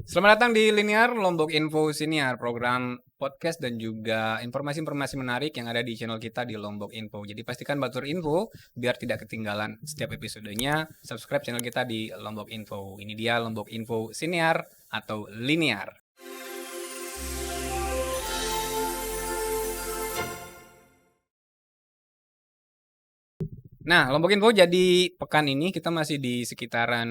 Selamat datang di Linear Lombok Info Siniar, program podcast dan juga informasi-informasi menarik yang ada di channel kita di Lombok Info. Jadi pastikan batur info biar tidak ketinggalan setiap episodenya. Subscribe channel kita di Lombok Info. Ini dia Lombok Info Siniar atau Linear. Nah, Lombok Info jadi pekan ini kita masih di sekitaran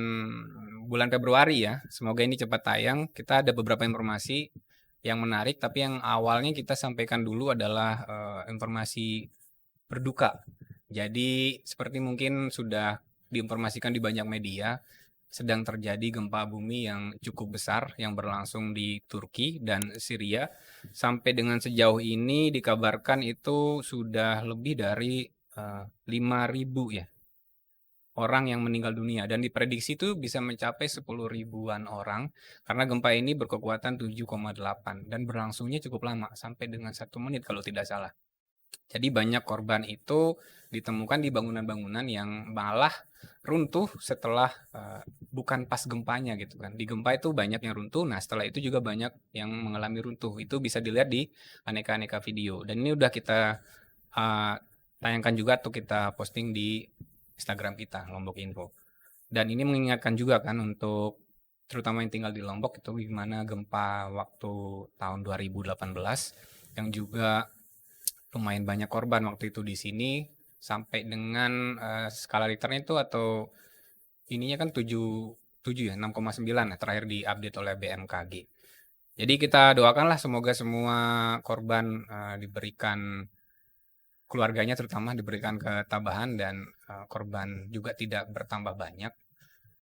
bulan Februari ya. Semoga ini cepat tayang. Kita ada beberapa informasi yang menarik, tapi yang awalnya kita sampaikan dulu adalah informasi berduka. Jadi seperti mungkin sudah diinformasikan di banyak media, sedang terjadi gempa bumi yang cukup besar yang berlangsung di Turki dan Syria. Sampai dengan sejauh ini dikabarkan itu sudah lebih dari 5.000 ya orang yang meninggal dunia dan diprediksi itu bisa mencapai 10 ribuan orang karena gempa ini berkekuatan 7,8 dan berlangsungnya cukup lama sampai dengan 1 menit kalau tidak salah. Jadi banyak korban itu ditemukan di bangunan-bangunan yang malah runtuh setelah bukan pas gempanya gitu kan. Di gempa itu banyak yang runtuh, nah setelah itu juga banyak yang mengalami runtuh. Itu bisa dilihat di aneka-aneka video. Dan ini udah kita tayangkan juga atau kita posting di Instagram kita, Lombok Info. Dan ini mengingatkan juga kan untuk terutama yang tinggal di Lombok itu gimana gempa waktu tahun 2018 yang juga lumayan banyak korban waktu itu di sini sampai dengan skala Richternya itu atau ininya kan 7 ya 6,9 ya terakhir diupdate oleh BMKG. Jadi kita doakanlah semoga semua korban diberikan keluarganya terutama diberikan ketabahan dan korban juga tidak bertambah banyak.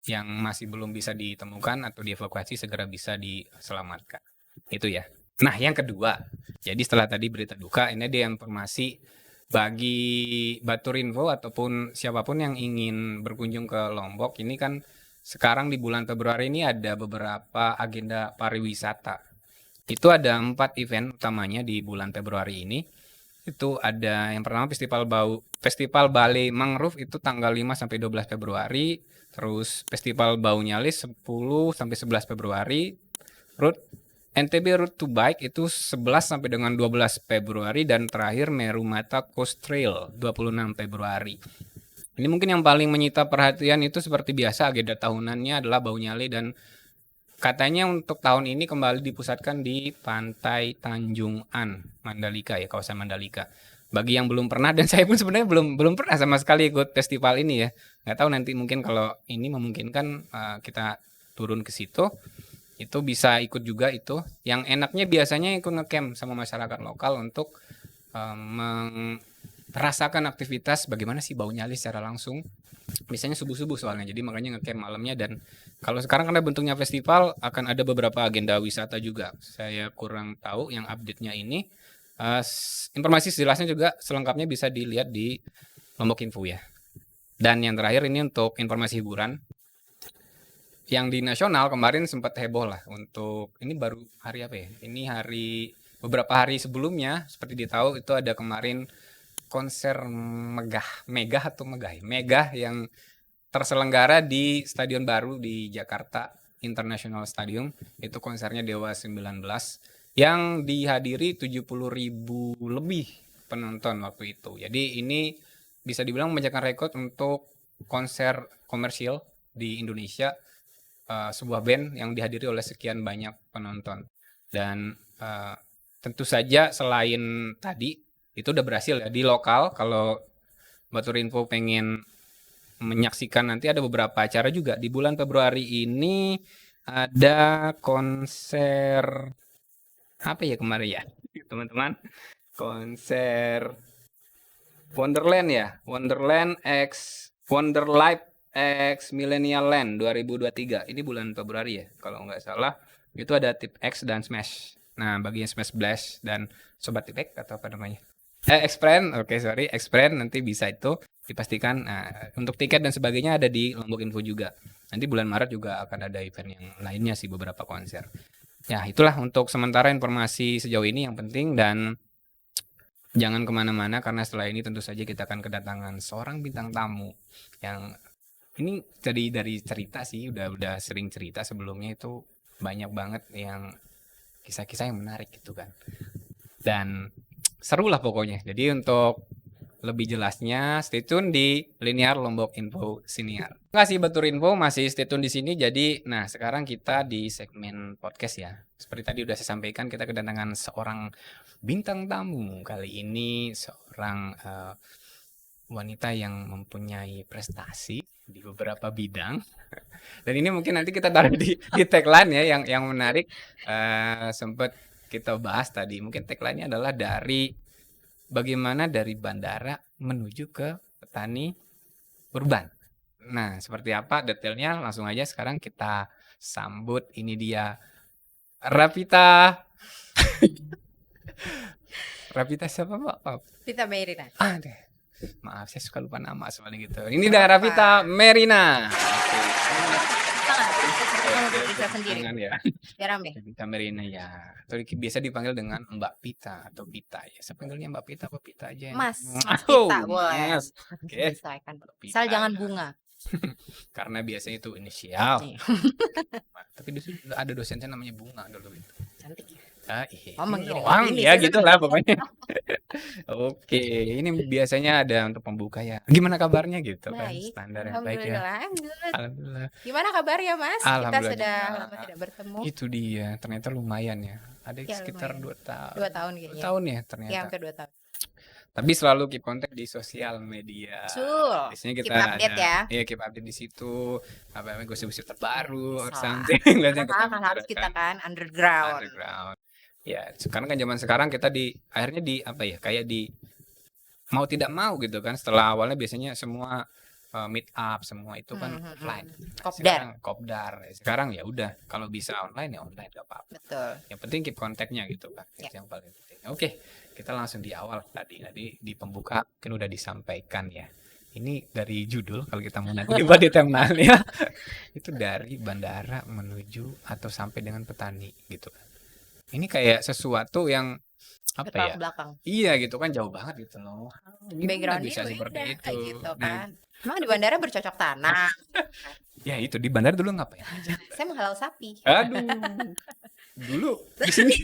Yang masih belum bisa ditemukan atau dievakuasi segera bisa diselamatkan. Itu ya. Nah, yang kedua, jadi setelah tadi berita duka, ini ada informasi bagi Baturinfo ataupun siapapun yang ingin berkunjung ke Lombok. Ini kan sekarang di bulan Februari ini ada beberapa agenda pariwisata. Itu ada 4 event utamanya di bulan Februari ini. Itu ada yang pertama Festival Bale Mangrove itu tanggal 5 sampai 12 Februari, terus Festival Bau Nyalis 10 sampai 11 Februari, NTB Route to Bike itu 11 sampai dengan 12 Februari dan terakhir Meru Mata Coast Trail 26 Februari. Ini mungkin yang paling menyita perhatian itu seperti biasa agenda tahunannya adalah Bau Nyale dan katanya untuk tahun ini kembali dipusatkan di Pantai Tanjung An, Mandalika ya, kawasan Mandalika. Bagi yang belum pernah dan saya pun sebenarnya belum pernah sama sekali ikut festival ini ya. Nggak tahu nanti mungkin kalau ini memungkinkan kita turun ke situ, itu bisa ikut juga itu. Yang enaknya biasanya ikut ngecamp sama masyarakat lokal untuk merasakan aktivitas bagaimana sih bau nyali secara langsung. Biasanya subuh-subuh soalnya, jadi makanya ngecamp malamnya. Dan kalau sekarang karena bentuknya festival akan ada beberapa agenda wisata juga. Saya kurang tahu yang update-nya ini. Informasi jelasnya juga selengkapnya bisa dilihat di Lombok Info ya. Dan yang terakhir ini untuk informasi hiburan. Yang di nasional kemarin sempat heboh lah untuk ini baru hari apa ya? Ini hari beberapa hari sebelumnya seperti ditahu itu ada kemarin konser megah yang terselenggara di Stadion Baru di Jakarta International Stadium. Itu konsernya Dewa 19 yang dihadiri 70.000 lebih penonton waktu itu. Jadi ini bisa dibilang memecahkan rekor untuk konser komersial di Indonesia, sebuah band yang dihadiri oleh sekian banyak penonton. Dan tentu saja selain tadi itu udah berhasil ya di lokal. Kalau Baturinfo pengen menyaksikan nanti ada beberapa acara juga di bulan Februari ini. Ada konser apa ya kemarin ya teman-teman, konser Wonderland ya, Wonderland X Wonderlife X Millennial Land 2023. Ini bulan Februari ya kalau nggak salah. Itu ada Tip X dan Smash. Nah bagi yang Smash Blast dan Sobat Tip X atau apa namanya, Xpren, oke sorry, Xpren nanti bisa itu dipastikan. Nah, untuk tiket dan sebagainya ada di Lombok Info juga. Nanti bulan Maret juga akan ada event yang lainnya sih, beberapa konser. Ya itulah untuk sementara informasi sejauh ini yang penting, dan jangan kemana-mana karena setelah ini tentu saja kita akan kedatangan seorang bintang tamu yang ini jadi dari cerita sih udah sering cerita sebelumnya itu banyak banget yang kisah-kisah yang menarik gitu kan. Dan seru lah pokoknya. Jadi untuk lebih jelasnya stay tune di Linear Lombok Info Siniar. Terima kasih Batur Info masih stay tune di sini. Jadi nah sekarang kita di segmen podcast ya. Seperti tadi udah saya sampaikan kita kedatangan seorang bintang tamu. Kali ini seorang wanita yang mempunyai prestasi di beberapa bidang. Dan ini mungkin nanti kita taruh di tagline ya yang menarik sempat kita bahas tadi. Mungkin tagline-nya adalah bagaimana dari bandara menuju ke petani urban. Nah, seperti apa detailnya langsung aja sekarang kita sambut. Ini dia Rapita. Rapita siapa Pak? Pita Merina. Deh. Maaf, saya suka lupa nama soalnya gitu. Ini dia Rapita Merina. Bisa sendiri. Ya. Biar rame. Rapita Merina ya. Atau biasa dipanggil dengan Mbak Pita atau Pita ya. Saya panggilnya Mbak Pita apa Pita aja. Mas Pita boleh. Mas. Oke. Asal jangan bunga. Karena biasanya itu inisial. Tapi di sini ada dosennya namanya Bunga dulu itu. Cantik ya. Iya. mengiring Ini ya gitulah pokoknya. Oke, ini biasanya ada untuk pembuka ya. Gimana kabarnya gitu kan? Baik. Standar yang baik ya. Alhamdulillah. Gimana kabar ya Mas? Kita sudah lama tidak bertemu. Itu dia, ternyata lumayan ya. Ada Ya, sekitar lumayan. 2 tahun. 2 tahun kayaknya. 2 tahun ya ternyata. Ya, hampir 2 tahun. Tapi selalu keep kontak di sosial media. Betul. Biasanya kita Keep update ya. Iya, keep update di situ. Apa namanya gosip-gosip terbaru or Bisa. something. Kan harus kita kan underground. Ya, sekarang kan zaman sekarang kita akhirnya apa ya, kayak mau tidak mau gitu kan. Setelah awalnya biasanya semua meet up semua itu kan offline. Sekarang kopdar. Sekarang ya udah, kalau bisa online ya online gak apa-apa. Betul. Yang penting keep kontaknya gitu kan. Ya. Yang paling penting. Oke, kita langsung di awal tadi di pembuka kan udah disampaikan ya. Ini dari judul kalau kita mau nanti coba detailnya itu dari bandara menuju atau sampai dengan petani gitu kan. Ini kayak sesuatu yang apa ya? Belakang. Iya gitu kan jauh banget gitu loh. Backgroundnya bisa seperti itu. Gitu kan. Emang di bandara bercocok tanam. Ya itu di bandara dulu ngapain? Saya menghalau sapi. Aduh. Dulu di sini.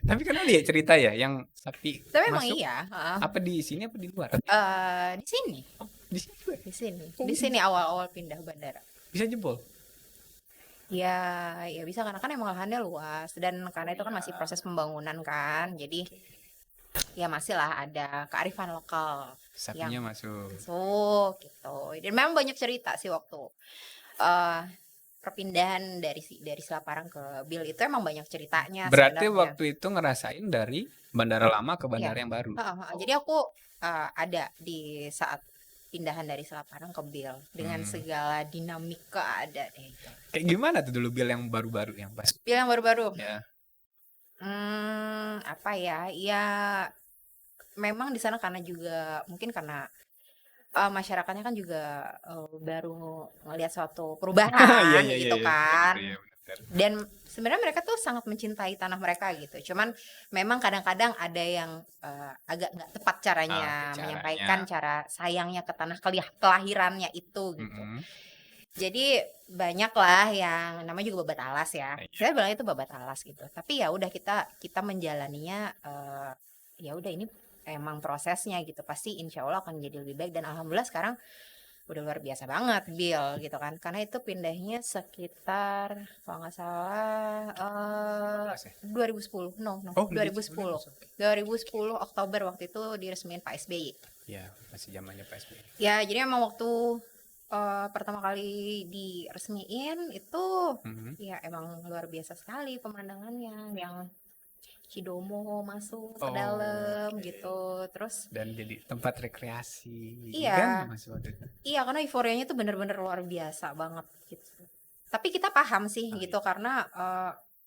Tapi kan ada ya cerita ya yang sapi Tapi emang masuk. iya. Apa di sini apa di luar? Di sini. Di sini juga. Di sini awal-awal pindah bandara. Bisa jebol. Ya bisa karena kan emang lahannya luas dan karena itu kan masih proses pembangunan kan. Jadi ya masih lah ada kearifan lokal. Sapinya masuk. Gitu. Dan memang banyak cerita sih waktu perpindahan dari Silaparang ke Bil itu emang banyak ceritanya. Berarti sebenarnya. waktu itu ngerasain dari bandara lama ke bandara yang baru. Jadi aku ada di saat pindahan dari Silaparang ke Bil dengan segala dinamika ada deh. Kayak gimana tuh dulu Bil yang baru-baru yang pas? Bil yang baru-baru. Ya. Apa ya? Ya memang di sana karena juga mungkin karena masyarakatnya kan juga baru melihat suatu perubahan gitu kan. Iya, dan sebenarnya mereka tuh sangat mencintai tanah mereka gitu. Cuman memang kadang-kadang ada yang agak nggak tepat caranya menyampaikan cara sayangnya ke tanah kelahirannya itu gitu. Jadi banyak lah yang namanya juga babat alas ya. Saya bilang itu babat alas gitu. Tapi ya udah kita menjalaninya ya udah ini emang prosesnya gitu. Pasti insya Allah akan menjadi lebih baik dan alhamdulillah sekarang udah luar biasa banget Bil gitu kan, karena itu pindahnya sekitar kalau nggak salah 2010 Oktober waktu itu diresmiin Pak SBY. Ya masih zamannya Pak SBY. Ya jadi emang waktu pertama kali diresmiin itu ya emang luar biasa sekali pemandangannya yang Cidomo masuk ke dalam gitu, terus dan jadi tempat rekreasi. Iya. Kan waktu itu. Iya, karena euforianya tuh bener-bener luar biasa banget gitu. Tapi kita paham sih gitu karena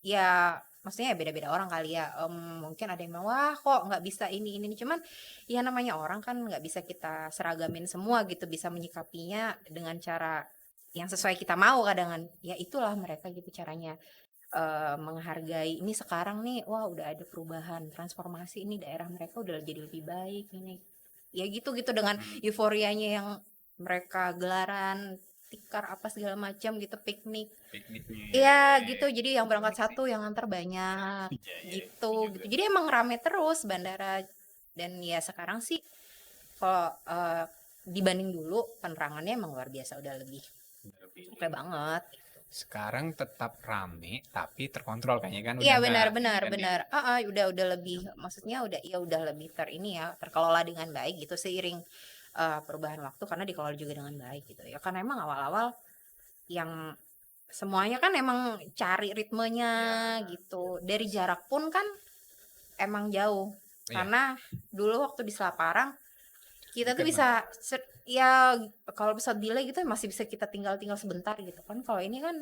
ya maksudnya beda-beda orang kali ya. Mungkin ada yang bilang wah kok nggak bisa ini. Cuman ya namanya orang kan nggak bisa kita seragamin semua gitu, bisa menyikapinya dengan cara yang sesuai kita mau kadang. Ya itulah mereka gitu caranya. Menghargai ini sekarang nih wah udah ada perubahan transformasi ini daerah mereka udah jadi lebih baik ini ya gitu dengan euforianya yang mereka gelaran tikar apa segala macam gitu, piknik. Pikniknya Iya ya. gitu, jadi yang berangkat Piknik sih. satu, yang nganter banyak Iya, iya, itu gitu juga. gitu. Jadi emang rame terus bandara, dan ya sekarang sih kalau dibanding dulu penerangannya emang luar biasa, udah lebih oke banget. Sekarang tetap rame tapi terkontrol kayaknya kan, Iya udah nggak benar ini benar kan ya. benar. Udah lebih, maksudnya udah, ya udah lebih ini ya, terkelola dengan baik gitu seiring perubahan waktu, karena dikelola juga dengan baik gitu ya. Karena emang awal-awal yang semuanya kan emang cari ritmenya gitu. Dari jarak pun kan emang jauh. Iya, Karena dulu waktu di Selaparang kita tuh dekat bisa banget. ya kalau pesawat delay gitu masih bisa kita tinggal sebentar gitu kan. Kalau ini kan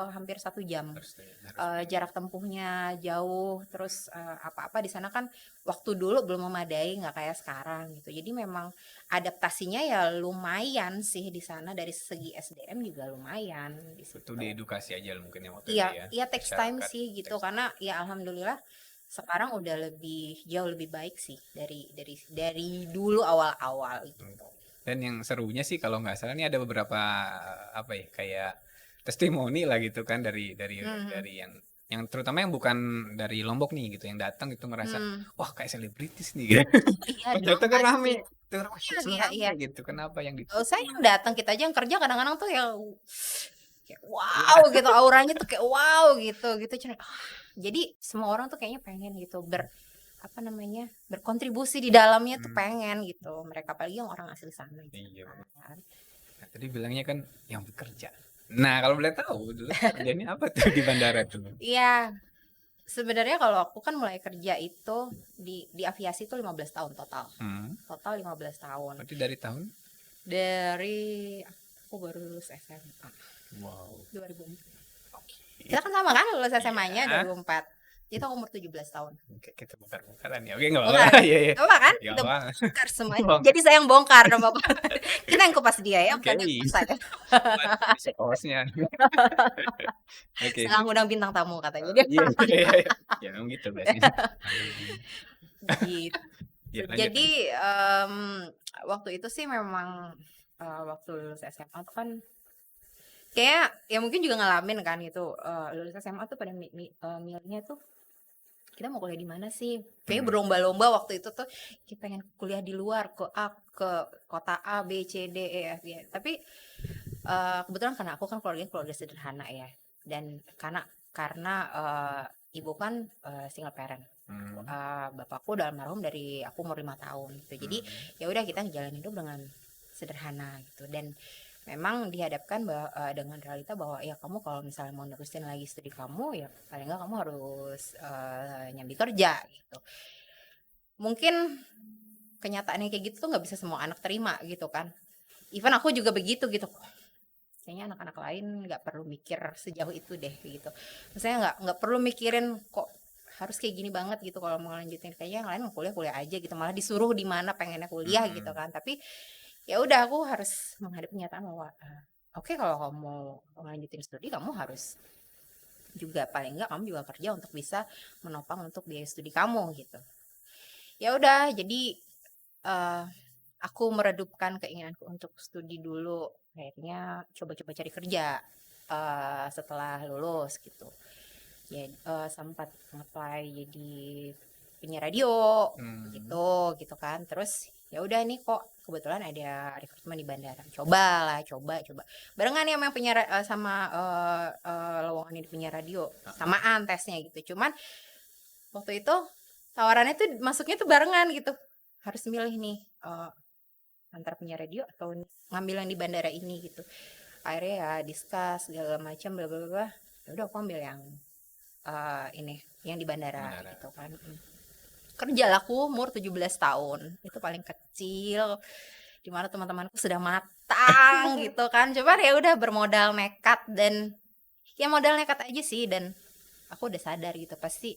hampir 1 jam. Harus pindah. Jarak tempuhnya jauh, terus apa-apa di sana kan waktu dulu belum memadai, nggak kayak sekarang gitu. Jadi memang adaptasinya ya lumayan sih di sana, dari segi SDM juga lumayan di Itu situ. diedukasi aja mungkin ya waktu itu Iya, ya, iya takes time masyarakat. sih gitu, karena ya alhamdulillah sekarang udah lebih, jauh lebih baik sih dari dulu awal-awal gitu. Dan yang serunya sih kalau nggak salah ini ada beberapa apa ya, kayak testimoni lah gitu kan, Hmm, dari yang terutama yang bukan dari Lombok nih gitu, yang datang itu ngerasa hmm. wah kayak selebritis nih gitu. Iya dong Ternyata kan pasti. rame. Terus Iya iya rame iya. gitu. Kenapa yang ditutup? Saya yang datang, kita aja yang kerja kadang-kadang tuh yang kayak Iya. wow gitu, auranya tuh kayak wow gitu gitu. Jadi semua orang tuh kayaknya pengen gitu apa namanya, berkontribusi di dalamnya tuh, Hmm, pengen gitu mereka, apalagi yang orang asli sana gitu iya. kan. Nah, tadi bilangnya kan yang bekerja. Nah, kalau boleh tahu dulu kerjanya apa tuh di bandara tuh? Iya, sebenarnya kalau aku kan mulai kerja itu di aviasi itu 15 tahun total. Hmm, Total 15 tahun. berarti dari tahun? Dari aku baru lulus SMA Wow. 2004. Oke. Kita kan sama kan, lulus SMA-nya Iya. 2004. Itu aku umur 17 tahun. Oke, kita bongkar-bongkaran ya. Oke, nggak apa-apa. Bongkar. Iya, iya. Gak apa kan? Nggak Kita apa. bongkar semuanya. Bongkar. Jadi saya yang bongkar dong Bapak. Kita yang kupas dia ya, Oke. bukan yang kupas saya. Buat besok hostnya. Oke. Sedang undang bintang tamu katanya dia. Iya, iya, iya. Ya, memang gitu biasanya. Gitu. Ya, lanjut, Jadi lanjut. waktu itu sih memang waktu lulus SMA tuh kan kayak ya mungkin juga ngalamin kan gitu, lulus SMA tuh pada milihnya tuh kita mau kuliah di mana sih? Kayaknya Hmm. berlomba-lomba waktu itu tuh, kita pengen kuliah di luar, ke kota A, B, C, D, E, F, G. Tapi kebetulan karena aku kan keluarga sederhana ya, dan karena ibu kan single parent. Hmm. Bapakku udah almarhum dari aku umur 5 tahun gitu. Jadi ya udah, kita ngejalanin hidup dengan sederhana gitu, dan memang dihadapkan dengan realita bahwa ya kamu kalau misalnya mau nerusin lagi studi kamu, ya paling nggak kamu harus nyambi kerja gitu. Mungkin kenyataannya kayak gitu tuh nggak bisa semua anak terima gitu kan. Even aku juga begitu gitu. Kayaknya anak-anak lain nggak perlu mikir sejauh itu deh gitu. Maksudnya nggak perlu mikirin kok harus kayak gini banget gitu kalau mau lanjutin. Kayaknya yang lain mau kuliah kuliah aja gitu, malah disuruh di mana pengennya kuliah gitu Hmm. kan. Tapi ya udah, aku harus menghadapi kenyataan bahwa oke, kalau kamu mau lanjutin studi, kamu harus juga paling enggak kamu juga kerja untuk bisa menopang untuk biaya studi kamu gitu. Ya udah, jadi eh, aku meredupkan keinginanku untuk studi dulu, akhirnya coba-coba cari kerja setelah lulus gitu. Ya sempat apply jadi penyiar radio Hmm. gitu kan. Terus ya udah nih, kok kebetulan ada rekrutmen di bandara, coba barengan ya sama yang penyiar sama lowongan di penyiar radio, samaan tesnya gitu. Cuman waktu itu tawarannya tuh masuknya tuh barengan gitu, harus milih nih antara penyiar radio atau ngambil yang di bandara ini gitu. Akhirnya ya discuss segala macam bla bla bla, ya udah aku ambil yang ini, yang di bandara Bandara. gitu kan. Kerja lah aku umur 17 tahun, itu paling kecil, dimana teman-temanku sudah matang gitu kan. Coba ya udah, bermodal nekat, dan ya modal nekat aja sih, dan aku udah sadar gitu pasti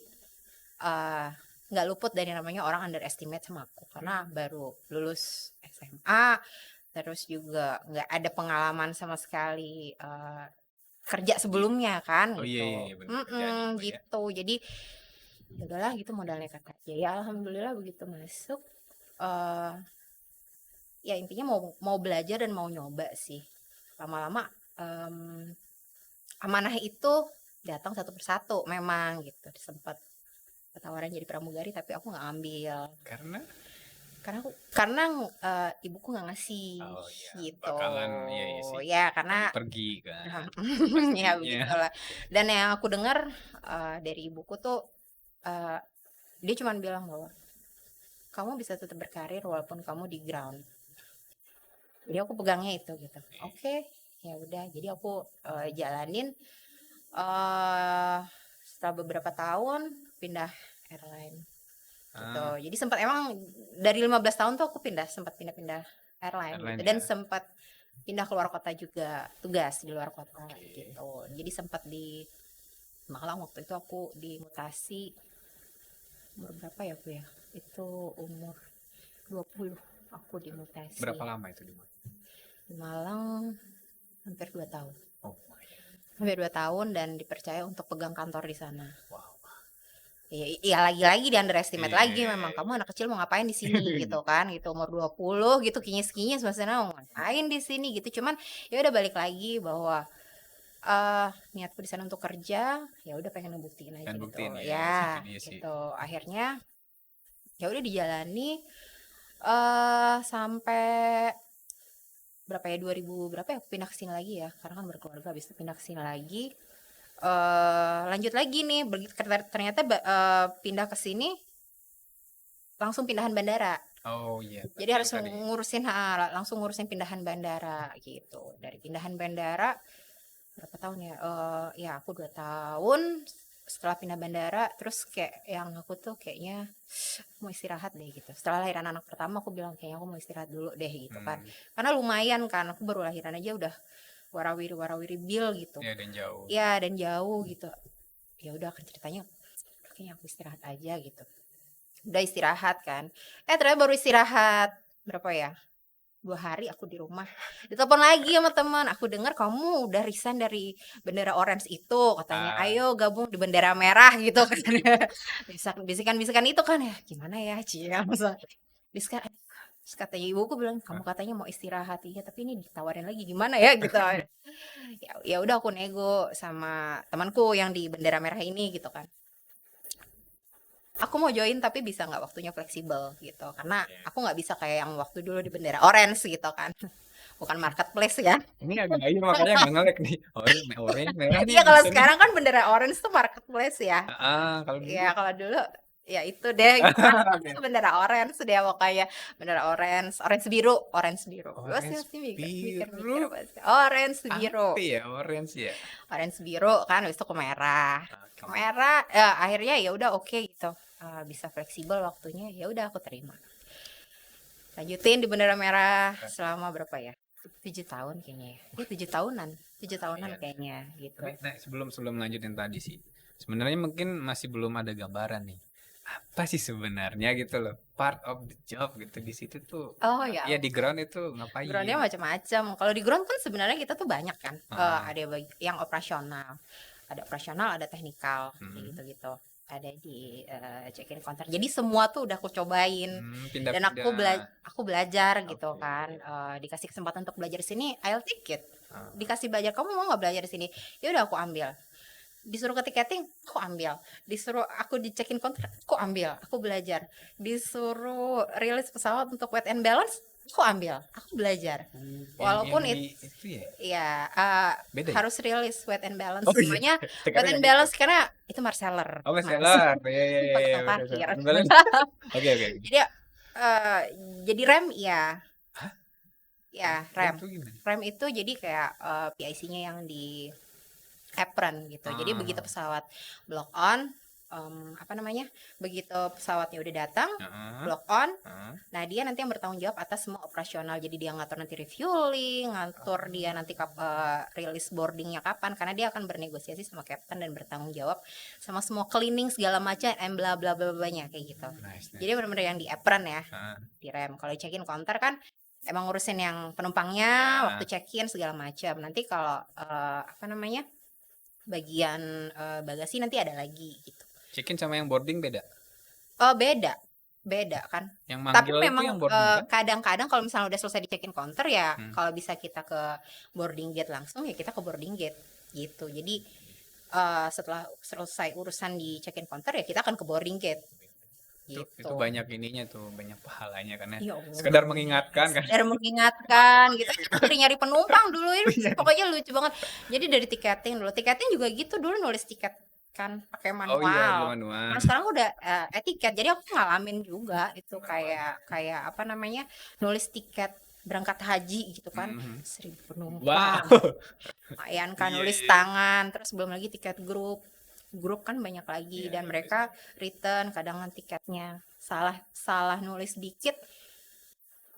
nggak luput dari namanya orang underestimate sama aku, karena baru lulus SMA, terus juga nggak ada pengalaman sama sekali kerja sebelumnya kan Oh iya, iya, gitu. iya, bener kerjaannya apa ya? Gitu. Jadi ya udahlah gitu, modal nekat aja. Ya alhamdulillah begitu masuk, eh ya intinya mau mau belajar dan mau nyoba sih. Lama-lama amanah itu datang satu persatu memang gitu. Sempat tawaran jadi pramugari tapi aku nggak ambil Karena karena ibuku nggak ngasih gitu. bakalan iya sih. Ya karena Pergi kan. ya Pastinya. begitulah. Dan yang aku dengar dari ibuku tuh dia cuma bilang bahwa kamu bisa tetap berkarir walaupun kamu di ground. Jadi aku pegangnya itu gitu. Oke, ya udah. Jadi aku jalanin setelah beberapa tahun pindah airline gitu. Jadi sempat emang dari 15 tahun tuh aku sempat pindah-pindah airline gitu. Dan sempat pindah keluar kota juga, tugas di luar kota gitu. Jadi sempat di Malang waktu itu aku dimutasi umur berapa ya Bu ya? Itu umur 20 aku dimutasi. Berapa lama itu di Malang? Hampir 2 tahun. Hampir 2 tahun dan dipercaya untuk pegang kantor di sana. Wow. Ya lagi-lagi di underestimate lagi memang kamu anak kecil mau ngapain di sini gitu kan gitu umur 20 gitu kinyis-kinyis maksudnya mau ngapain di sini gitu cuman ya udah balik lagi bahwa niatku di sana untuk kerja ya udah pengen ngebuktiin aja gitu ya gitu akhirnya ya udah dijalani sampai berapa ya 2000 berapa ya pindah ke sini lagi ya karena kan berkeluarga habis itu pindah ke sini lagi lanjut lagi nih begitu ternyata pindah ke sini langsung pindahan bandara. Oh iya. Jadi harus langsung ngurusin pindahan bandara gitu. Dari pindahan bandara berapa tahun ya? Ya aku 2 tahun setelah pindah bandara terus kayak yang aku tuh kayaknya mau istirahat deh gitu. Setelah lahiran anak pertama aku bilang kayaknya aku mau istirahat dulu deh gitu kan. Karena lumayan kan aku baru lahiran aja udah warawiri bil gitu. Ya dan jauh gitu. Ya udah ceritanya kayaknya aku istirahat aja gitu. Udah istirahat kan. Ternyata baru istirahat berapa ya? 2 hari aku di rumah. Ditelepon lagi sama teman. Aku dengar kamu udah resign dari bendera orange itu katanya. Ayo gabung di bendera merah gitu kan. Bisikan-bisikan itu kan ya. Gimana ya Cia? Terus katanya ibuku bilang kamu katanya mau istirahat ya tapi ini ditawarin lagi gimana ya gitu. Ya udah aku nego sama temanku yang di bendera merah ini gitu kan. Aku mau join tapi bisa nggak waktunya fleksibel gitu karena aku nggak bisa kayak yang waktu dulu di bendera orange gitu kan. Bukan marketplace ya. Ini agak makanya nggak ngelek nih. Orange merah nih. Iya kalau sekarang kan bendera orange tuh marketplace ya. Kalau dulu. Ya kalau dulu ya itu deh bendera orange deh pokoknya bendera orange biru Orange biru. orange biru orange biru kan habis itu ke merah akhirnya ya udah oke gitu bisa fleksibel waktunya ya udah aku terima lanjutin di bendera merah selama berapa ya 7 tahun kayaknya ya 7 tahunan kayaknya gitu. Nah, sebelum lanjutin tadi sih sebenarnya mungkin masih belum ada gambaran nih apa sih sebenarnya gitu loh part of the job gitu di situ tuh ya di ground itu ngapain groundnya macam-macam kalau di ground kan sebenarnya kita tuh banyak kan ada yang operasional ada teknikal gitu ada di check-in counter jadi semua tuh udah aku cobain dan aku belajar gitu kan dikasih kesempatan untuk belajar di sini I'll take it dikasih belajar kamu mau nggak belajar di sini ya udah aku ambil disuruh ke tiketing aku ambil disuruh aku di check-in counter aku ambil aku belajar disuruh rilis pesawat untuk weight and balance aku ambil aku belajar walaupun itu ya harus rilis weight and balance pokoknya weight and balance karena itu Marseller ya parkir oke jadi rem rem itu jadi kayak PIC-nya yang di apron gitu. Jadi begitu pesawat block on begitu pesawatnya udah datang block on nah dia nanti yang bertanggung jawab atas semua operasional jadi dia ngatur nanti refueling ngatur dia nanti rilis boardingnya kapan karena dia akan bernegosiasi sama captain dan bertanggung jawab sama semua cleaning segala macam bla bla bla nya kayak gitu jadi benar-benar yang di apron ya di rem kalau check-in counter kan emang ngurusin yang penumpangnya waktu check-in segala macam nanti kalau bagian bagasi nanti ada lagi gitu. Check-in sama yang boarding beda? Beda. beda kan. Yang Tapi manggil itu memang yang boarding kan? kadang-kadang kalau misalnya udah selesai di check-in counter ya, Hmm. kalau bisa kita ke boarding gate langsung ya kita ke boarding gate gitu. Jadi setelah selesai urusan di check-in counter ya kita akan ke boarding gate Itu gitu. banyak ininya tuh, banyak pahalanya kan ya. Iya, Sekedar mengingatkan kan. sekedar mengingatkan gitu. Nyari-nyari penumpang dulu itu Iya. pokoknya lucu banget. Jadi dari tiketing juga gitu dulu nulis tiket kan pakai Oh iya, dulu manual. manual. Nah sekarang udah etiket. Jadi aku ngalamin juga itu kayak kayak apa namanya nulis tiket berangkat haji gitu kan, Mhm. 1.000 Wow. penumpang. Lumayan kan Iya, nulis iya. tangan, terus belum lagi tiket grup kan banyak lagi Iya, dan iya. mereka return kadang tiketnya salah salah nulis dikit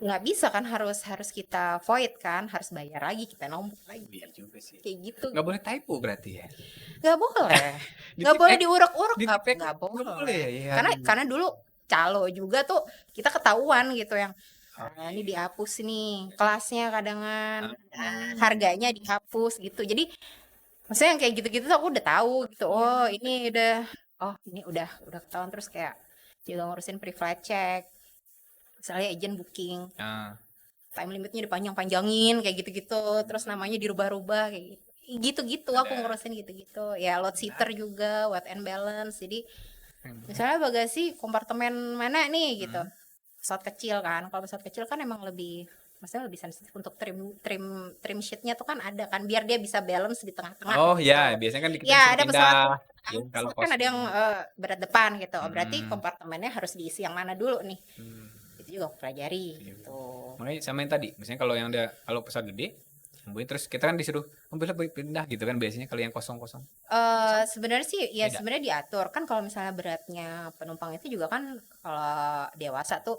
nggak bisa kan harus harus kita void kan harus bayar lagi kita nombor lagi Iya kan juga sih. kayak gitu Nggak boleh typo berarti ya? nggak boleh Di nggak tip boleh X, diurek-urek di nggak tip X nggak nggak boleh boleh ya? Iya, aduh. karena dulu calo juga tuh kita ketahuan gitu yang Oh, ini iya. dihapus nih kelasnya kadangan Ah, harganya dihapus gitu jadi maksudnya yang kayak gitu-gitu tuh aku udah tahu gitu oh ini udah ketahuan terus kayak juga ngurusin pre-flight check misalnya agent booking ah. time limitnya dipanjang-panjangin kayak gitu-gitu terus namanya dirubah-rubah kayak gitu gitu-gitu aku Ada ngurusin gitu-gitu ya load seater menarik. juga weight and balance jadi Hmm. misalnya bagasi kompartemen mana nih gitu Hmm. pesawat kecil kan kalau pesawat kecil kan emang lebih maksudnya lebih sensitif untuk trim trim trim sheetnya tuh kan ada kan biar dia bisa balance di tengah-tengah Oh gitu ya, biasanya kan kita bisa ya ada pesawat pindah ya, kalau kan ada kosong. yang berat depan gitu oh, berarti Hmm. kompartemennya harus diisi yang mana dulu nih Hmm. itu juga aku pelajari Iya. gitu. Makanya sama yang tadi, misalnya kalau yang ada kalau pesawat gede, kemudian terus kita kan disuruh mobilnya pindah gitu kan biasanya kalau yang kosong-kosong. Sebenarnya sih ya Beda. sebenarnya diatur kan kalau misalnya beratnya penumpang itu juga kan kalau dewasa tuh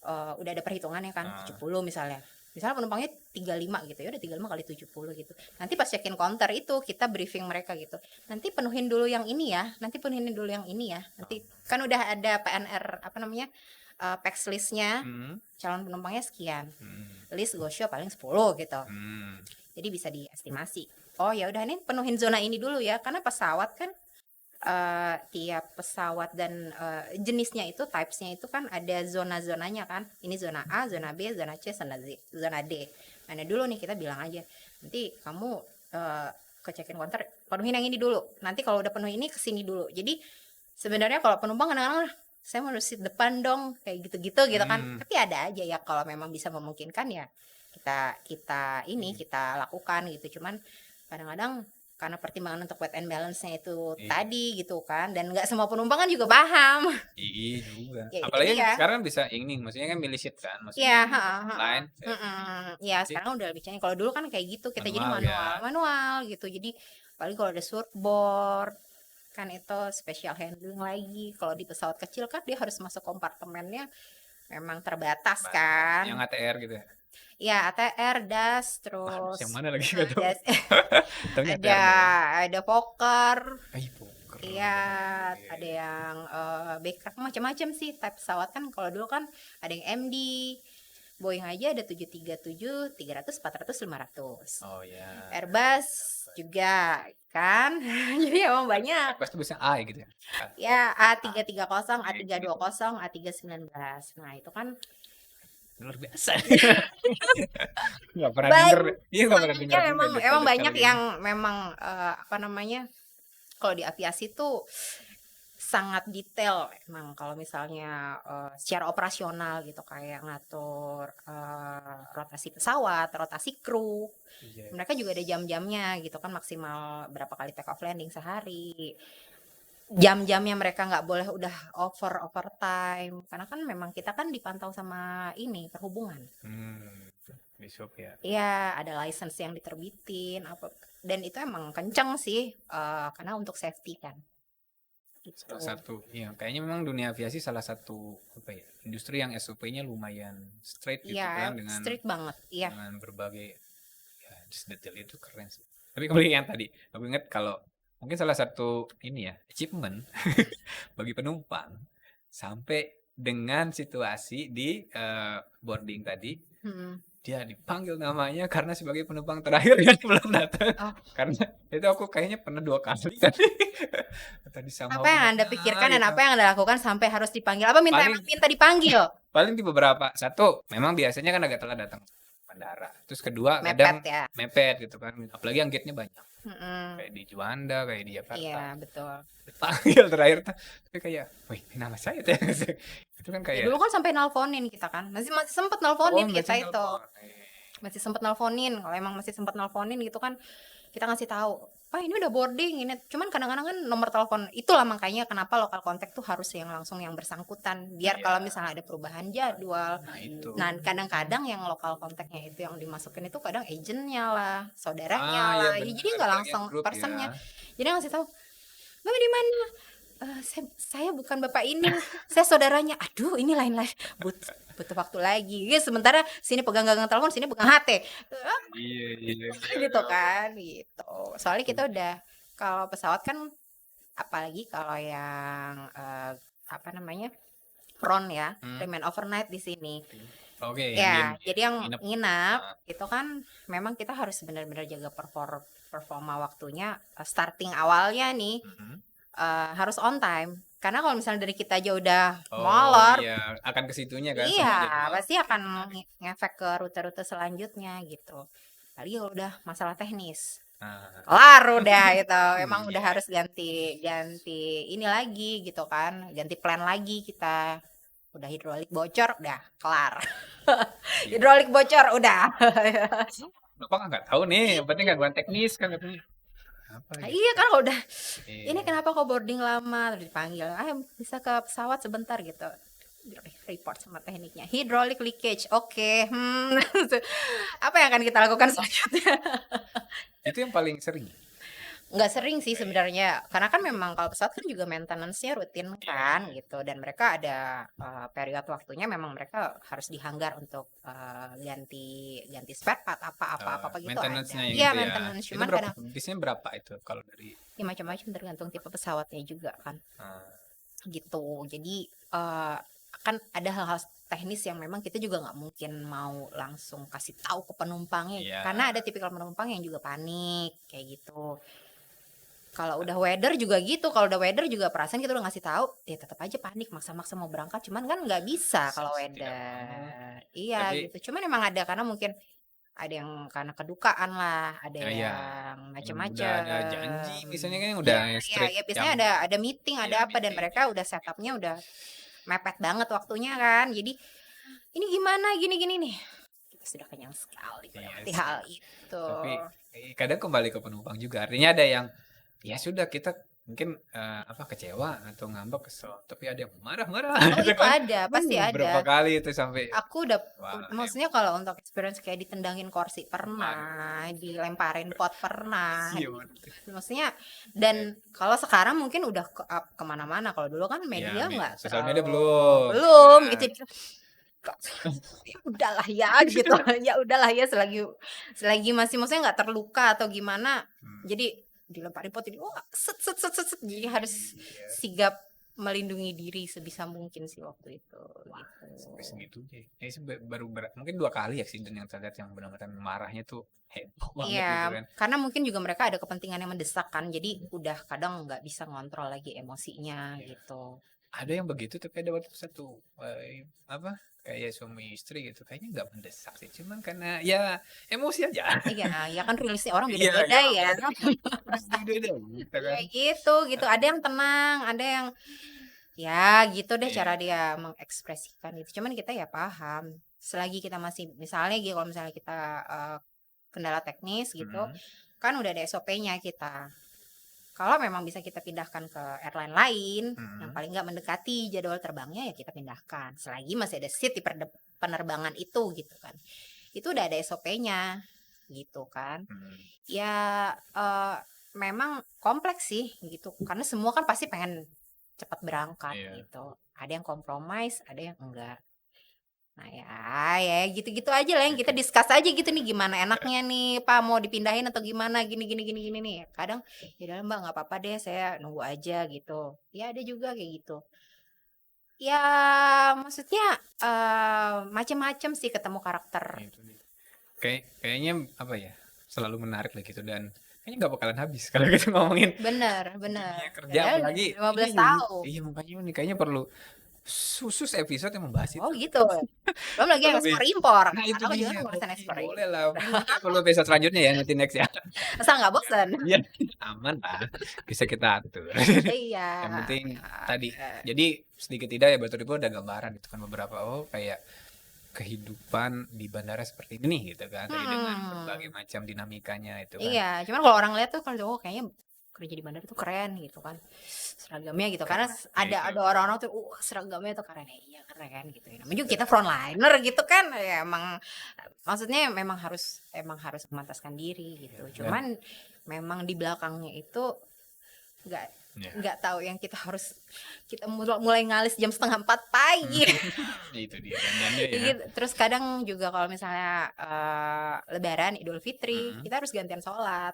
udah ada perhitungannya kan Ah, 70 misalnya. Misalnya penumpangnya 35 gitu ya udah 35 kali 70 gitu. Nanti pas check-in counter itu kita briefing mereka gitu. Nanti penuhin dulu yang ini ya, nanti penuhin dulu yang ini ya. Nanti kan udah ada PNR apa namanya? Pax listnya hmm. calon penumpangnya sekian. Hmm. List go show paling 10 gitu. Hmm. Jadi bisa diestimasi. Oh ya udah ini penuhin zona ini dulu ya karena pesawat kan tiap pesawat dan jenisnya itu typesnya itu kan ada zona-zonanya kan ini zona A, zona B, zona C, zona D mana dulu nih kita bilang aja nanti kamu ke check-in counter penuhin yang ini dulu nanti kalau udah penuh ini kesini dulu jadi sebenarnya kalau penumpang kadang-kadang saya mau seat depan dong kayak gitu-gitu gitu kan Hmm. tapi ada aja ya kalau memang bisa memungkinkan ya kita kita ini kita lakukan gitu cuman kadang-kadang karena pertimbangan untuk weight and balance-nya itu Iya. tadi gitu kan dan nggak semua penumpang kan juga paham Iya juga. ya itu Apalagi kan dia sekarang bisa ini, maksudnya kan milih seat kan, maksudnya ya lain ya jadi sekarang udah lebih canggih kalau dulu kan kayak gitu kita jadi manual manual ya. manual gitu jadi paling kalau ada surfboard kan itu special handling lagi kalau di pesawat kecil kan dia harus masuk kompartemennya memang terbatas Yang kan ATR gitu ya. ya ATR das Waduh, terus yang mana lagi nggak tahu. das Taunya ada ATR doang. ada poker Poker. iya Iya, ada iya. yang backpack macam-macam sih type pesawat kan kalau dulu kan ada yang MD Boeing aja ada 737 300 400 500 Oh ya. Airbus juga kan jadi emang banyak Pasti bisa A ya gitu ya. ya A330 Iya, gitu. A320 A319 nah itu kan Luar biasa. Nggak pernah denger. banyak Iya nggak pernah denger juga emang detail-detail banyak gini. yang memang apa namanya kalau di aviasi tuh sangat detail emang kalau misalnya secara operasional gitu kayak ngatur rotasi pesawat, rotasi kru. Iya. Mereka juga ada jam-jamnya gitu kan maksimal berapa kali take off landing sehari. Jam-jamnya mereka nggak boleh udah overtime karena kan memang kita kan dipantau sama ini perhubungan. Besok ya. Iya, ada license yang diterbitin apa dan itu emang kenceng sih karena untuk safety kan. Gitu. Salah satu, ya kayaknya memang dunia aviasi salah satu apa ya industri yang SOP-nya lumayan straight gitu Iya, kan dengan strict banget. Iya. berbagai ya detail itu keren sih. Tapi kembali yang tadi, aku ingat kalau mungkin salah satu ini ya achievement bagi penumpang sampai dengan situasi di boarding tadi Hmm. dia dipanggil namanya karena sebagai penumpang terakhir yang belum datang. Oh. Karena itu aku kayaknya pernah 2 kali tadi. Tadi sama Apa yang Anda pikirkan dan apa yang Anda lakukan sampai harus dipanggil? Apa Paling minta dipanggil? paling di beberapa, satu memang biasanya kan agak telat datang bandara. Terus kedua kadang Mepet ya. mepet gitu kan. Apalagi yang gate-nya banyak. Mm-mm. Kayak di Juanda, kayak di Jakarta. Iya, betul. Dipanggil terakhir tuh kayak, "Wih, ini nama saya tuh." Itu kan Ya, kayak dulu kan sampai nelponin kita kan. Masih sempet nelponin kita masih itu. nelpon. Masih sempet nelponin. Kalau emang masih sempet nelponin gitu kan, kita ngasih tahu, "Pak, ini udah boarding ini." Cuman kadang-kadang kan nomor telepon itulah makanya kenapa lokal kontak tuh harus yang langsung yang bersangkutan. Biar Iya. kalau misalnya ada perubahan jadwal. Nah, itu. Nah, kadang-kadang yang lokal kontaknya itu yang dimasukin itu kadang agentnya lah, saudaranya Iya lah. benar. Jadi nggak langsung Grup personnya. ya. Jadi ngasih tahu, "Bapak di mana?" Saya bukan bapak ini, saya saudaranya. Aduh, ini lain-lain. Butuh waktu lagi. Ya, sementara sini pegang telepon, sini pegang HT. Iya. Gitu kan, gitu. Soalnya kita udah kalau pesawat kan apalagi kalau yang apa namanya? RON ya, remain overnight di sini. Oke, Ya, jadi yang nginep. nginap itu kan memang kita harus benar-benar jaga performa waktunya starting awalnya nih. Harus on time karena kalau misalnya dari kita aja udah molor, iya, akan ke situnya kan iya semua jadwal. pasti akan ngefek ke rute-rute selanjutnya gitu. Kali ya udah masalah teknis, kelar udah itu emang udah harus ganti ini lagi gitu kan, ganti plan lagi kita. Udah hidrolik bocor udah kelar. Hidrolik bocor udah. Bapak nggak tahu nih, yang penting gangguan teknis kan katanya. Nah, iya kan kalau udah Iya. ini kenapa kok boarding lama, terus dipanggil, ayo bisa ke pesawat sebentar gitu, report sama tekniknya, hydraulic leakage, oke. Apa yang akan kita lakukan selanjutnya? Itu yang paling sering. Nggak sering sih sebenarnya, karena kan memang kalau pesawat kan juga maintenance-nya rutin kan gitu, dan mereka ada periode waktunya memang mereka harus dihanggar untuk ganti spare part apa gitu ada. Maintenance-nya Iya, gitu ya. maintenance, Itu cuman berapa, kadang biasanya berapa itu kalau dari ya macam-macam tergantung tipe pesawatnya juga kan. Gitu. Jadi kan ada hal-hal teknis yang memang kita juga nggak mungkin mau langsung kasih tahu ke penumpangnya. Iya. Karena ada tipikal penumpang yang juga panik kayak gitu. Kalau udah weather juga gitu, kalau udah weather juga perasaan kita udah ngasih tahu, ya tetap aja panik, maksa-maksa mau berangkat, cuman kan nggak bisa kalau weather. Iya gitu. Cuman emang ada karena mungkin ada yang karena kedukaan lah, ada yang macam-macam. Udah ada janji misalnya kan udah strict. Ya biasanya ada meeting, ada apa, dan mereka udah setupnya udah mepet banget waktunya kan. Jadi ini gimana gini nih. Kita sudah kenyang sekali melewati hal itu. Tapi kadang kembali ke penumpang juga. Artinya ada yang ya sudah kita mungkin kecewa atau ngambek, kesel, tapi ada yang marah-marah. Itu kan ada, pasti ada. Berapa kali itu sampai aku udah maksudnya kalau untuk experience kayak ditendangin kursi pernah, dilemparin pot pernah. Maksudnya dan kalau sekarang mungkin udah kemana-mana. Kalau dulu kan media nggak, sosial media belum gitu. Ya udahlah ya gitu. Ya udahlah ya selagi masih maksudnya nggak terluka atau gimana. Jadi dilemparin pot ini, wah set. Jadi harus sigap melindungi diri sebisa mungkin sih waktu itu. Sampai segitu deh. Baru mungkin 2 kali accident yang terlihat yang benar-benar marahnya tuh heboh banget gitu kan. Karena mungkin juga mereka ada kepentingan yang mendesak kan, jadi udah kadang nggak bisa ngontrol lagi emosinya gitu. Ada yang begitu, tapi ada waktu satu kayak suami istri gitu, kayaknya nggak mendesak sih, cuman karena ya emosi aja. Iya, ya kan rilisnya orang beda-beda ya. Beda-beda gitu kan. Ya gitu. Ada yang tenang, ada yang ya gitu deh cara dia mengekspresikan itu. Cuman kita ya paham, selagi kita masih misalnya gitu, kalau misalnya kita kendala teknis gitu, kan udah ada SOP-nya kita. Kalau memang bisa kita pindahkan ke airline lain yang paling nggak mendekati jadwal terbangnya, ya kita pindahkan. Selagi masih ada seat di penerbangan itu gitu kan. Itu udah ada SOP-nya gitu kan. Ya memang kompleks sih gitu. Karena semua kan pasti pengen cepat berangkat gitu. Ada yang kompromis, ada yang enggak. Nah ya gitu-gitu aja lah yang kita discuss aja gitu nih, gimana enaknya nih Pak, mau dipindahin atau gimana, gini nih. Kadang ya udah Mbak, nggak apa-apa deh, saya nunggu aja gitu. Ya ada juga kayak gitu. Ya maksudnya macam-macam sih ketemu karakter kayaknya apa ya, selalu menarik lah gitu, dan kayaknya nggak bakalan habis kalau kita ngomongin Bener, dunia bener. kerja, Padahal apalagi 15 iya, tahun. iya makanya ini kayaknya perlu khusus episode yang membahas Oh itu. gitu. Belum lagi yang Kalau ekspor impor. nah itu Karena aku juga kan dia, ngurusin oke ekspor boleh impor. lah, mungkin kita perlu episode selanjutnya ya, nanti next ya. Masa nggak bosen? Iya, aman lah, bisa kita atur. Iya. Yang penting tadi, jadi sedikit tidak ya Batu Ripo ada gambaran itu kan beberapa, oh kayak kehidupan di bandara seperti ini gitu kan, tadi dengan berbagai macam dinamikanya itu kan. Iya, cuman kalau orang lihat tuh kalau oh kayaknya kerja di bandara tuh keren gitu kan. Seragamnya gitu. Karena ada orang-orang tuh seragamnya tuh keren. Iya, keren gitu ya. Namanya juga kita frontliner gitu kan. Ya emang maksudnya memang harus memantaskan diri gitu. Cuman memang di belakangnya itu nggak tahu yang kita mulai ngalis jam 3:30 pagi. Itu dia dandannya ya. Gitu. Terus kadang juga kalau misalnya Lebaran, Idul Fitri, kita harus gantian sholat.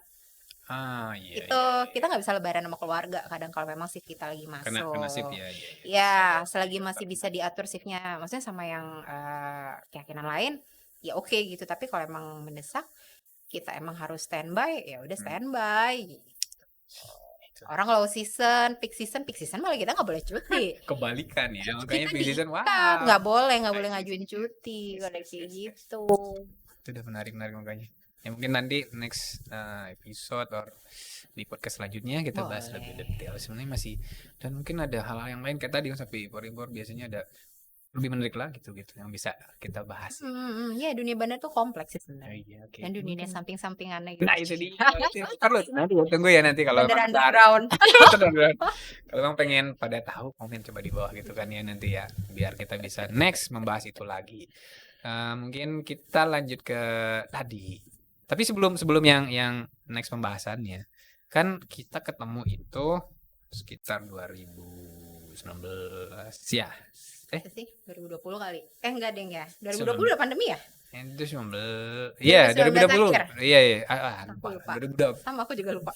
Iya. Itu kita nggak bisa lebaran sama keluarga kadang kalau memang shift kita lagi masuk. Kena shift ya. Ya, selagi masih bisa diatur shiftnya, maksudnya sama yang keyakinan lain, ya oke gitu. Tapi kalau emang mendesak, kita emang harus standby, ya udah standby. Orang low season, peak season malah kita nggak boleh cuti. Kebalikan ya, makanya peak season nggak boleh ngajuin cuti, kayak gitu. Itu udah menarik makanya. Ya mungkin nanti next episode or di podcast selanjutnya kita bahas lebih detail. Sebenarnya masih, dan mungkin ada hal-hal yang lain kayak tadi sampai impor biasanya ada lebih menarik lah gitu yang bisa kita bahas. Ya dunia bandar tuh kompleks sih sebenarnya. Iya, okay. Dan dunia samping-sampingannya gitu. Nah itu dia. Perlu nanti tunggu ya nanti kalau underground. Kalau memang pengen pada tahu, komen coba di bawah gitu kan ya nanti ya, biar kita bisa next membahas itu lagi. Mungkin kita lanjut ke tadi. Tapi sebelum yang next pembahasannya, kan kita ketemu itu sekitar 2019 ya. Sih 2020 kali. Enggak deng ya. 2020 udah pandemi ya? Itu 19. Iya, 2020. Iya. Lupa. 2020. Sama aku juga lupa.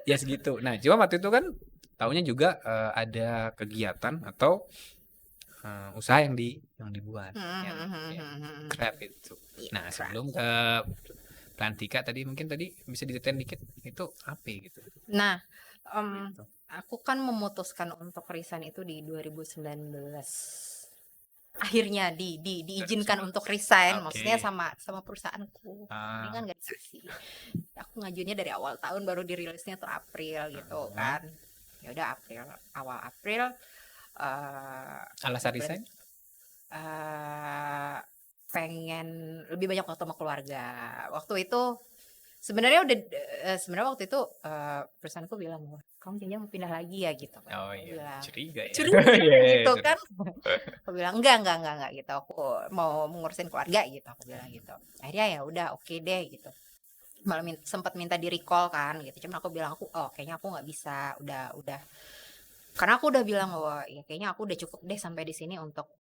Ya segitu. Nah, cuma waktu itu kan tahunya juga ada kegiatan atau usaha yang dibuat Grab itu. Nah, sebelum ke Plantika tadi mungkin bisa diceritain dikit itu apa gitu. Nah, aku kan memutuskan untuk resign itu di 2019. Akhirnya diizinkan untuk resign, maksudnya sama perusahaanku. Ini kan nggak dikasih. Aku ngajuinnya dari awal tahun, baru dirilisnya tuh April gitu kan. Ya udah awal April. Alasan resign? Pengen lebih banyak waktu sama keluarga. Waktu itu sebenarnya waktu itu perusahaanku bilang, kamu jangan mau pindah lagi ya gitu kan. Oh iya, curiga ya. Gitu kan. Aku bilang enggak gitu. Aku mau mengurusin keluarga gitu, aku bilang gitu. Akhirnya ya udah oke deh gitu. Malah sempat minta di recall kan gitu. Cuman aku bilang kayaknya aku nggak bisa, udah karena aku udah bilang bahwa ya kayaknya aku udah cukup deh sampai di sini untuk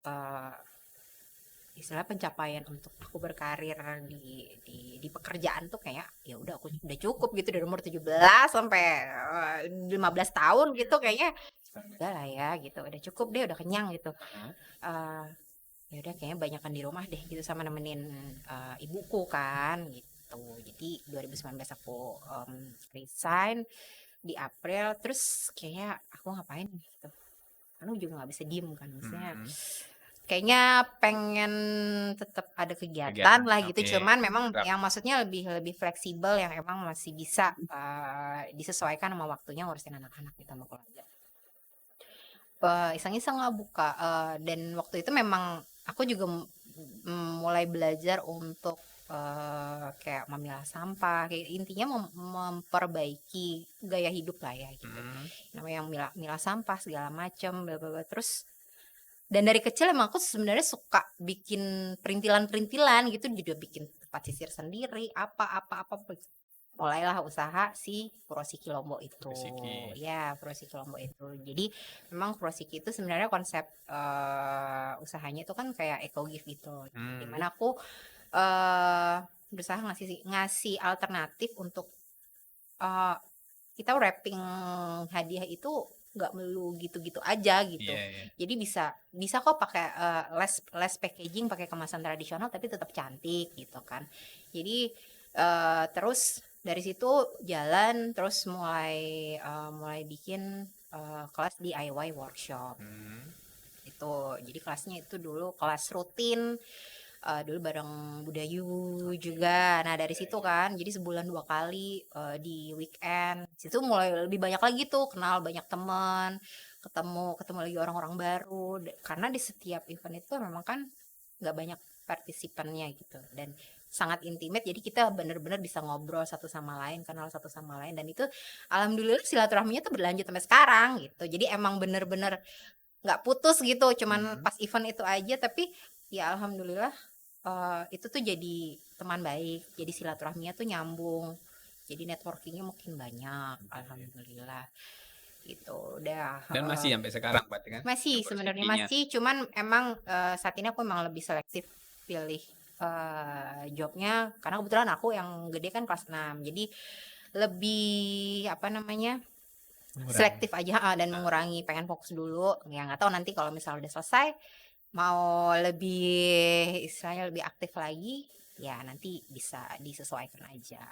istilah pencapaian untuk aku berkarir di pekerjaan tuh kayak ya udah aku udah cukup gitu dari umur 17 sampai 15 tahun gitu kayaknya udah lah ya gitu, udah cukup deh, udah kenyang gitu. Ya udah kayaknya banyakan di rumah deh gitu sama nemenin ibuku kan gitu. Jadi 2019 aku resign di April, terus kayaknya aku ngapain gitu, karena juga nggak bisa diem kan, maksudnya kayaknya pengen tetap ada kegiatan lah gitu, cuman memang yang maksudnya lebih fleksibel, yang emang masih bisa disesuaikan sama waktunya ngurusin anak-anak gitu sama keluarga. Iseng-iseng lah buka, dan waktu itu memang aku juga mulai belajar untuk kayak memilah sampah, kayak intinya memperbaiki gaya hidup lah ya gitu. Namanya milah sampah segala macam, bla bla bla. Terus dan dari kecil emang aku sebenarnya suka bikin perintilan gitu, juga bikin tempat sisir sendiri, apa mulailah usaha si Purosiki Lombok itu. Ya, Purosiki Lombok itu. Jadi memang Purosiki itu sebenarnya konsep usahanya itu kan kayak eco gift gitu. Dimana aku berusaha ngasih alternatif untuk kita wrapping hadiah itu nggak melulu gitu-gitu aja gitu. Jadi bisa kok pakai less packaging, pakai kemasan tradisional tapi tetap cantik gitu kan. Jadi terus dari situ jalan, terus mulai bikin kelas DIY workshop. Itu jadi kelasnya itu dulu kelas rutin, dulu bareng Budayu juga. Nah dari situ kan jadi sebulan 2 kali di weekend. Situ mulai lebih banyak lagi tuh, kenal banyak teman, ketemu lagi orang-orang baru. Karena di setiap event itu memang kan nggak banyak partisipannya gitu, dan sangat intimate, jadi kita bener-bener bisa ngobrol satu sama lain, kenal satu sama lain, dan itu alhamdulillah silaturahminya tuh berlanjut sampai sekarang gitu. Jadi emang bener-bener nggak putus gitu, cuman pas event itu aja, tapi ya alhamdulillah itu tuh jadi teman baik, jadi silaturahminya tuh nyambung, jadi networkingnya makin banyak, alhamdulillah gitu. Udah Dan masih sampai sekarang berarti kan? masih sebenarnya masih, cuman emang saat ini aku emang lebih selektif pilih jobnya, karena kebetulan aku yang gede kan kelas 6, jadi lebih apa namanya selektif aja dan mengurangi, pengen fokus dulu ya. Nggak tahu nanti kalau misalnya udah selesai mau lebih istilahnya lebih aktif lagi ya, nanti bisa disesuaikan aja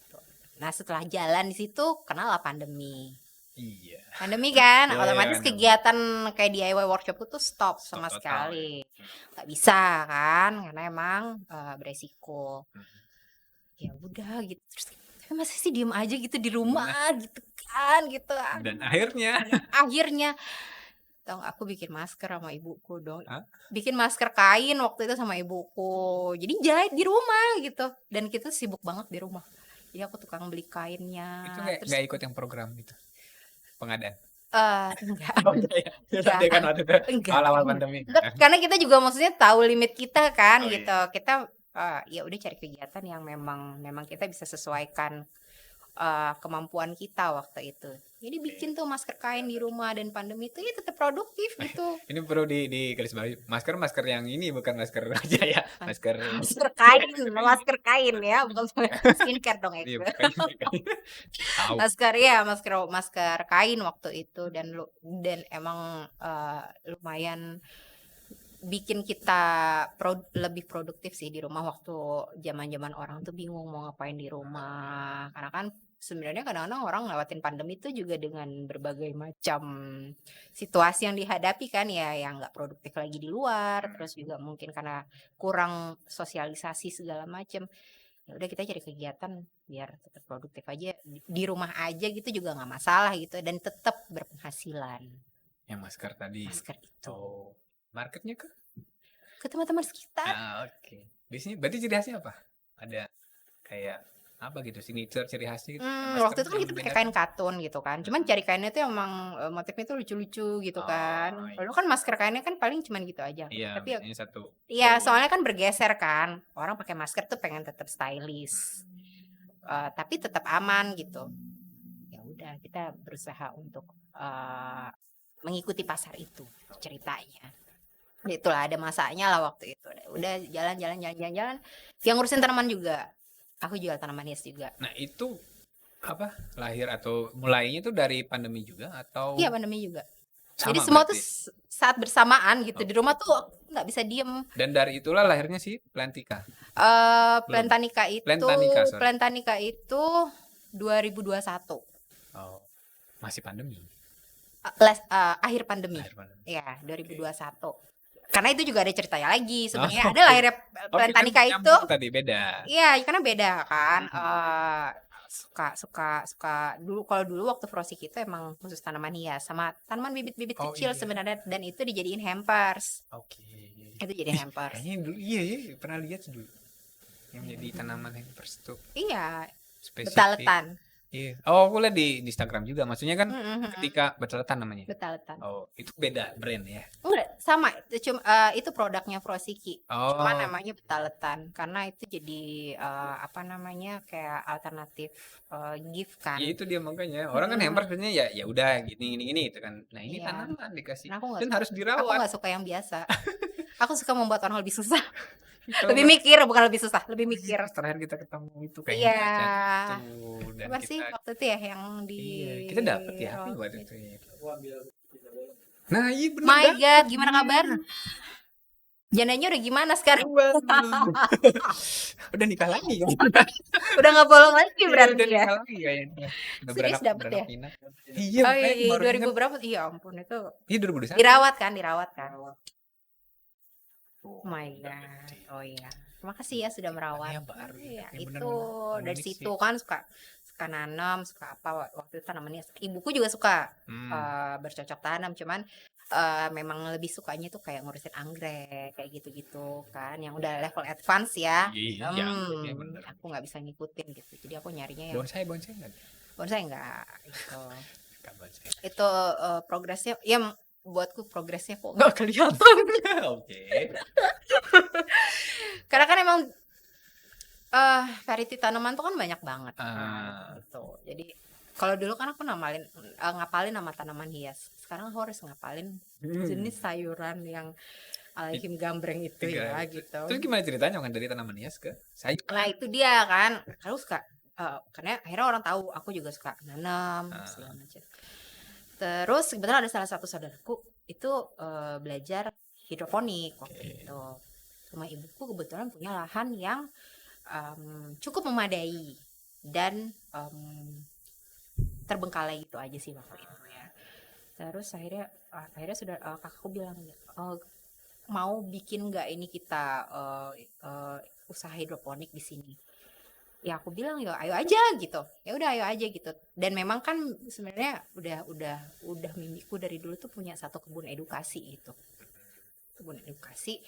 gitu. Nah setelah jalan di situ kenal lah pandemi. Pandemi kan, otomatis kegiatan kayak DIY workshop itu stop sama sekali, nggak bisa kan, karena emang beresiko. Ya udah gitu, terus tapi masa sih diem aja gitu di rumah gitu kan gitu. Dan akhirnya tau gak, aku bikin masker sama ibuku dong. Bikin masker kain waktu itu sama ibuku, jadi jahit di rumah gitu, dan kita sibuk banget di rumah, jadi aku tukang beli kainnya. Itu nggak ikut yang program gitu, pengadaan? Enggak. Enggak. Awal pandemi. Karena kita juga maksudnya tahu limit kita kan gitu. Kita ya udah cari kegiatan yang memang kita bisa sesuaikan kemampuan kita waktu itu. Jadi bikin tuh masker kain di rumah, dan pandemi itu ya tetap produktif gitu. Ini perlu di garis bawahi, masker yang ini bukan masker aja ya, masker kain ya, bukan skincare dong itu. Masker kain waktu itu, dan emang lumayan bikin kita lebih produktif sih di rumah waktu zaman orang tuh bingung mau ngapain di rumah. Karena kan sebenarnya kadang-kadang orang ngelewatin pandemi itu juga dengan berbagai macam situasi yang dihadapi kan ya, yang nggak produktif lagi di luar, terus juga mungkin karena kurang sosialisasi segala macam. Ya udah kita cari kegiatan biar tetap produktif aja di rumah aja gitu, juga nggak masalah gitu, dan tetap berpenghasilan. Yang masker tadi. Masker itu. Marketnya ke teman-teman sekitar. Oke. Biasanya berarti ciri khasnya apa? Ada kayak apa gitu, signature ciri khasnya gitu? Waktu itu kan kita pakai kain katun gitu kan, cuman cari kainnya tuh emang motifnya tuh lucu-lucu gitu kan. Lalu kan masker kainnya kan paling cuman gitu aja. Iya, tapi ini satu. Iya, soalnya kan bergeser kan, orang pakai masker tuh pengen tetap stylish, tapi tetap aman gitu. Ya udah, kita berusaha untuk mengikuti pasar itu ceritanya. Itulah ada masanya lah waktu itu. Udah jalan-jalan, yang ngurusin tanaman juga. Aku jual tanaman hias juga. Nah itu apa, lahir atau mulainya itu dari pandemi juga atau? Iya, pandemi juga. Jadi semua tuh saat bersamaan gitu. Di rumah tuh nggak bisa diem. Dan dari itulah lahirnya si Plantika. Plantanika itu 2021. Oh, masih pandemi. Akhir pandemi. Ya, 2021. Karena itu juga ada ceritanya lagi sebenarnya. Ada lahirnya Plantanika kan itu. Tadi beda. Iya, karena beda kan. Suka dulu, kalau dulu waktu Frosik itu emang khusus tanaman hias sama tanaman bibit-bibit kecil sebenarnya, dan itu dijadiin hampers. Itu jadi hampers. Kayaknya dulu iya pernah lihat dulu yang jadi tanaman hampers tuh. Iya. Spesifik. Betaletan. Iya. Oh, aku lihat di Instagram juga. Maksudnya kan ketika betaletan namanya. Betaletan. Oh, itu beda brand ya? Enggak, sama. Itu produknya Frosiki. Cuma namanya betaletan karena itu jadi apa namanya, kayak alternatif gift kan. Iya, itu dia makanya. Orang kan hampers biasanya ya udah gini gitu kan. Nah, ini tanaman dikasih. Nah, dan harus dirawat. Aku nggak suka yang biasa. Aku suka membuat orang lebih susah. Kalau Lebih nggak mikir, bukan lebih susah, lebih mikir. terakhir kita ketemu itu kayaknya Iya. di acara itu dan Apa sih kita waktu itu ya yang di iya, kita dapet ya apa ya waktu Rocket? itu ya? Nah, iya bener My God, dapet gimana dia. kabar? Jandanya udah gimana sekarang? Waduh. Udah nikah lagi kan? Udah nggak bolong lagi Iya, berarti udah ya? nikah lagi kayaknya. Udah Serius dapet ya? pinak. Iya, Oh makanya iya, baru 2000 inget. berapa? Iya ampun itu Iya 2021. dirawat kan? Tuh, Oh my dapet God. dia. Oh iya. Terima kasih ya sudah merawat. Makanya baru Iya, inget ya bener itu dari unik situ sih. kan suka nanam, suka apa waktu itu tanamannya. Ibuku juga suka bercocok tanam, cuman memang lebih sukanya tuh kayak ngurusin anggrek kayak gitu-gitu kan, yang udah level advance ya. Iya, iya bener. Aku nggak bisa ngikutin gitu. Jadi aku nyarinya yang Bonsai enggak? bonsai enggak gitu. Enggak bonsai. Itu progresnya ya buatku progresnya kok nggak kelihatan. Oke. Karena kan emang variety tanaman tuh kan banyak banget kan, gitu. Jadi kalau dulu kan aku ngapalin nama tanaman hias. Sekarang aku harus ngapalin jenis sayuran yang alahim gambreng itu ya gitu. Terus gimana ceritanya kan dari tanaman hias ke sayur? Nah itu dia kan, kalau suka karena akhirnya orang tahu aku juga suka nanam segala macam. Terus kebetulan ada salah satu saudaraku itu belajar hidroponik waktu itu. Rumah ibuku kebetulan punya lahan yang cukup memadai dan terbengkalai gitu aja sih waktu itu ya. Terus akhirnya sudah kakakku bilang mau bikin nggak ini kita usaha hidroponik di sini. Ya aku bilang ya ayo aja gitu. Ya udah ayo aja gitu. Dan memang kan sebenarnya udah mimpiku dari dulu tuh punya satu kebun edukasi itu. Kebun edukasi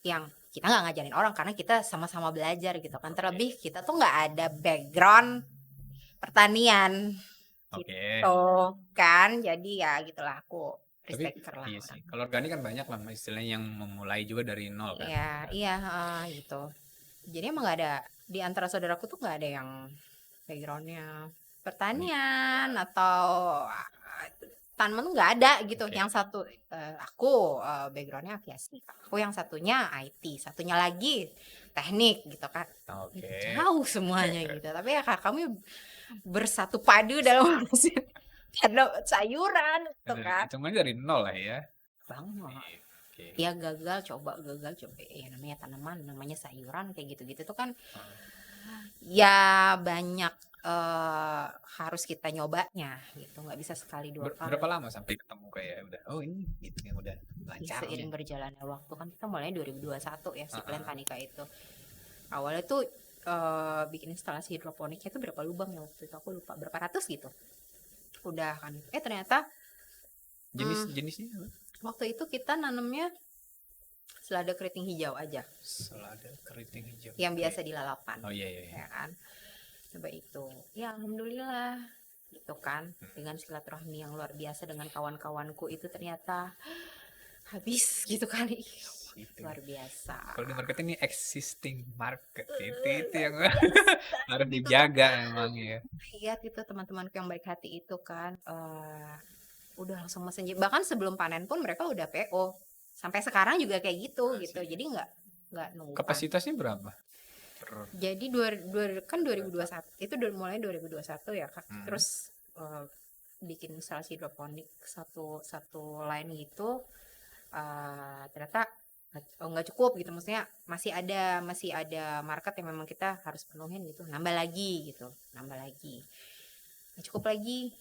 yang kita nggak ngajarin orang karena kita sama-sama belajar gitu kan. Terlebih kita tuh nggak ada background pertanian gitu kan. Jadi ya gitulah aku Tapi respect lah. iya sih. Kalau organik kan banyak lah istilahnya yang memulai juga dari nol kan. Iya gitu. Jadi emang nggak ada di antara saudaraku tuh nggak ada yang backgroundnya pertanian atau tanaman tuh nggak ada gitu. Yang satu aku backgroundnya aviasi, aku yang satunya IT, satunya lagi teknik gitu kan. Jauh semuanya gitu. Tapi ya kami bersatu padu dalam ngurusin sayuran gitu kan. Itu dari nol lah ya. Banget. Ya gagal coba ya namanya tanaman, namanya sayuran kayak gitu-gitu tuh kan ya banyak harus kita nyobanya gitu, nggak bisa sekali dua kali. Berapa lama sampai ketemu kayak udah ini gitu yang udah lancar? Seiring berjalannya waktu kan kita mulai 2021 ya si Plantanica itu. Awalnya tuh bikin instalasi hidroponiknya itu berapa lubang ya waktu itu aku lupa, berapa ratus gitu. Udah kan. Ternyata jenisnya apa? Waktu itu kita nanamnya selada keriting hijau aja. Selada keriting hijau. Yang biasa di lalapan. Oh iya. Ya kan. Coba itu. Ya alhamdulillah gitu kan. Dengan silaturahmi yang luar biasa dengan kawan-kawanku itu ternyata habis gitu kan. Luar biasa. Kalau di market ini existing market itu yang harus dijaga emang ya. Lihat itu teman-temanku yang baik hati itu kan udah langsung mesen, bahkan sebelum panen pun mereka udah PO sampai sekarang juga kayak gitu. Jadi nggak nunggu. Kapasitasnya berapa? Jadi kan 2021 itu mulai 2021 ya Kak. Terus bikin instalasi hidroponik satu line gitu ternyata nggak cukup gitu, maksudnya masih ada market yang memang kita harus penuhin gitu, nambah lagi nggak cukup lagi.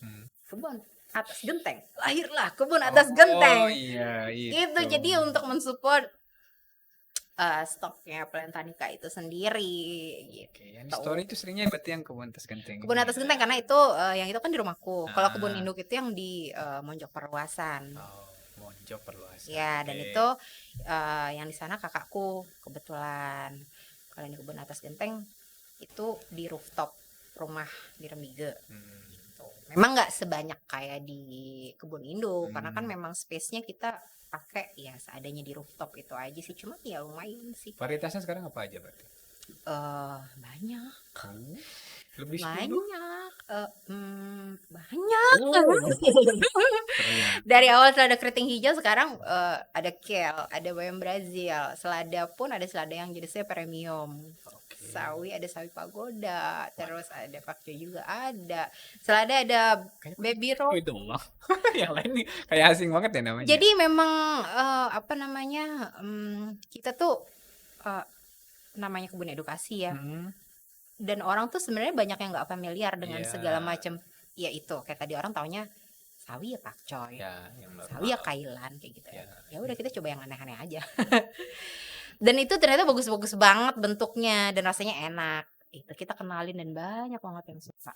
Kebun atas genteng, lahirlah kebun atas genteng. Iya, itu jadi untuk mensupport stoknya Plantanica itu sendiri gitu. Yang story itu seringnya berarti yang kebun atas genteng. Kebun atas genteng karena itu yang itu kan di rumahku. Kalau kebun induk itu yang di Monjok Perluasan. Monjok Perluasan. Ya, dan itu yang di sana kakakku kebetulan. Kalau yang di kebun atas genteng itu di rooftop rumah di Rembige. Memang nggak sebanyak kayak di kebun induk karena kan memang space-nya kita pakai ya seadanya di rooftop itu aja sih, cuma ya lumayan sih. Varietasnya sekarang apa aja berarti? Banyak. Lebih 10? Banyak, banyak. Oh, keren. Dari awal selada keriting hijau sekarang, ada kale, ada bayam Brazil, selada pun ada selada yang jenisnya premium. Oke. Sawi ada sawi pagoda, terus ada pakcoy juga ada. Selada ada Kayak baby oh roll. itu doang. Yang lain nih kayak asing banget ya namanya. Jadi memang, apa namanya, kita tuh, eee, namanya kebun edukasi ya, Mhm. dan orang tuh sebenarnya banyak yang nggak familiar dengan segala Iya. macam, ya itu kayak tadi orang taunya sawi ya pakcoy, Ya, yang sawi ya normal. kailan kayak gitu ya. Ya. Ya udah kita coba yang aneh-aneh aja. Dan itu ternyata bagus-bagus banget bentuknya dan rasanya enak. Itu kita kenalin dan banyak banget yang suka.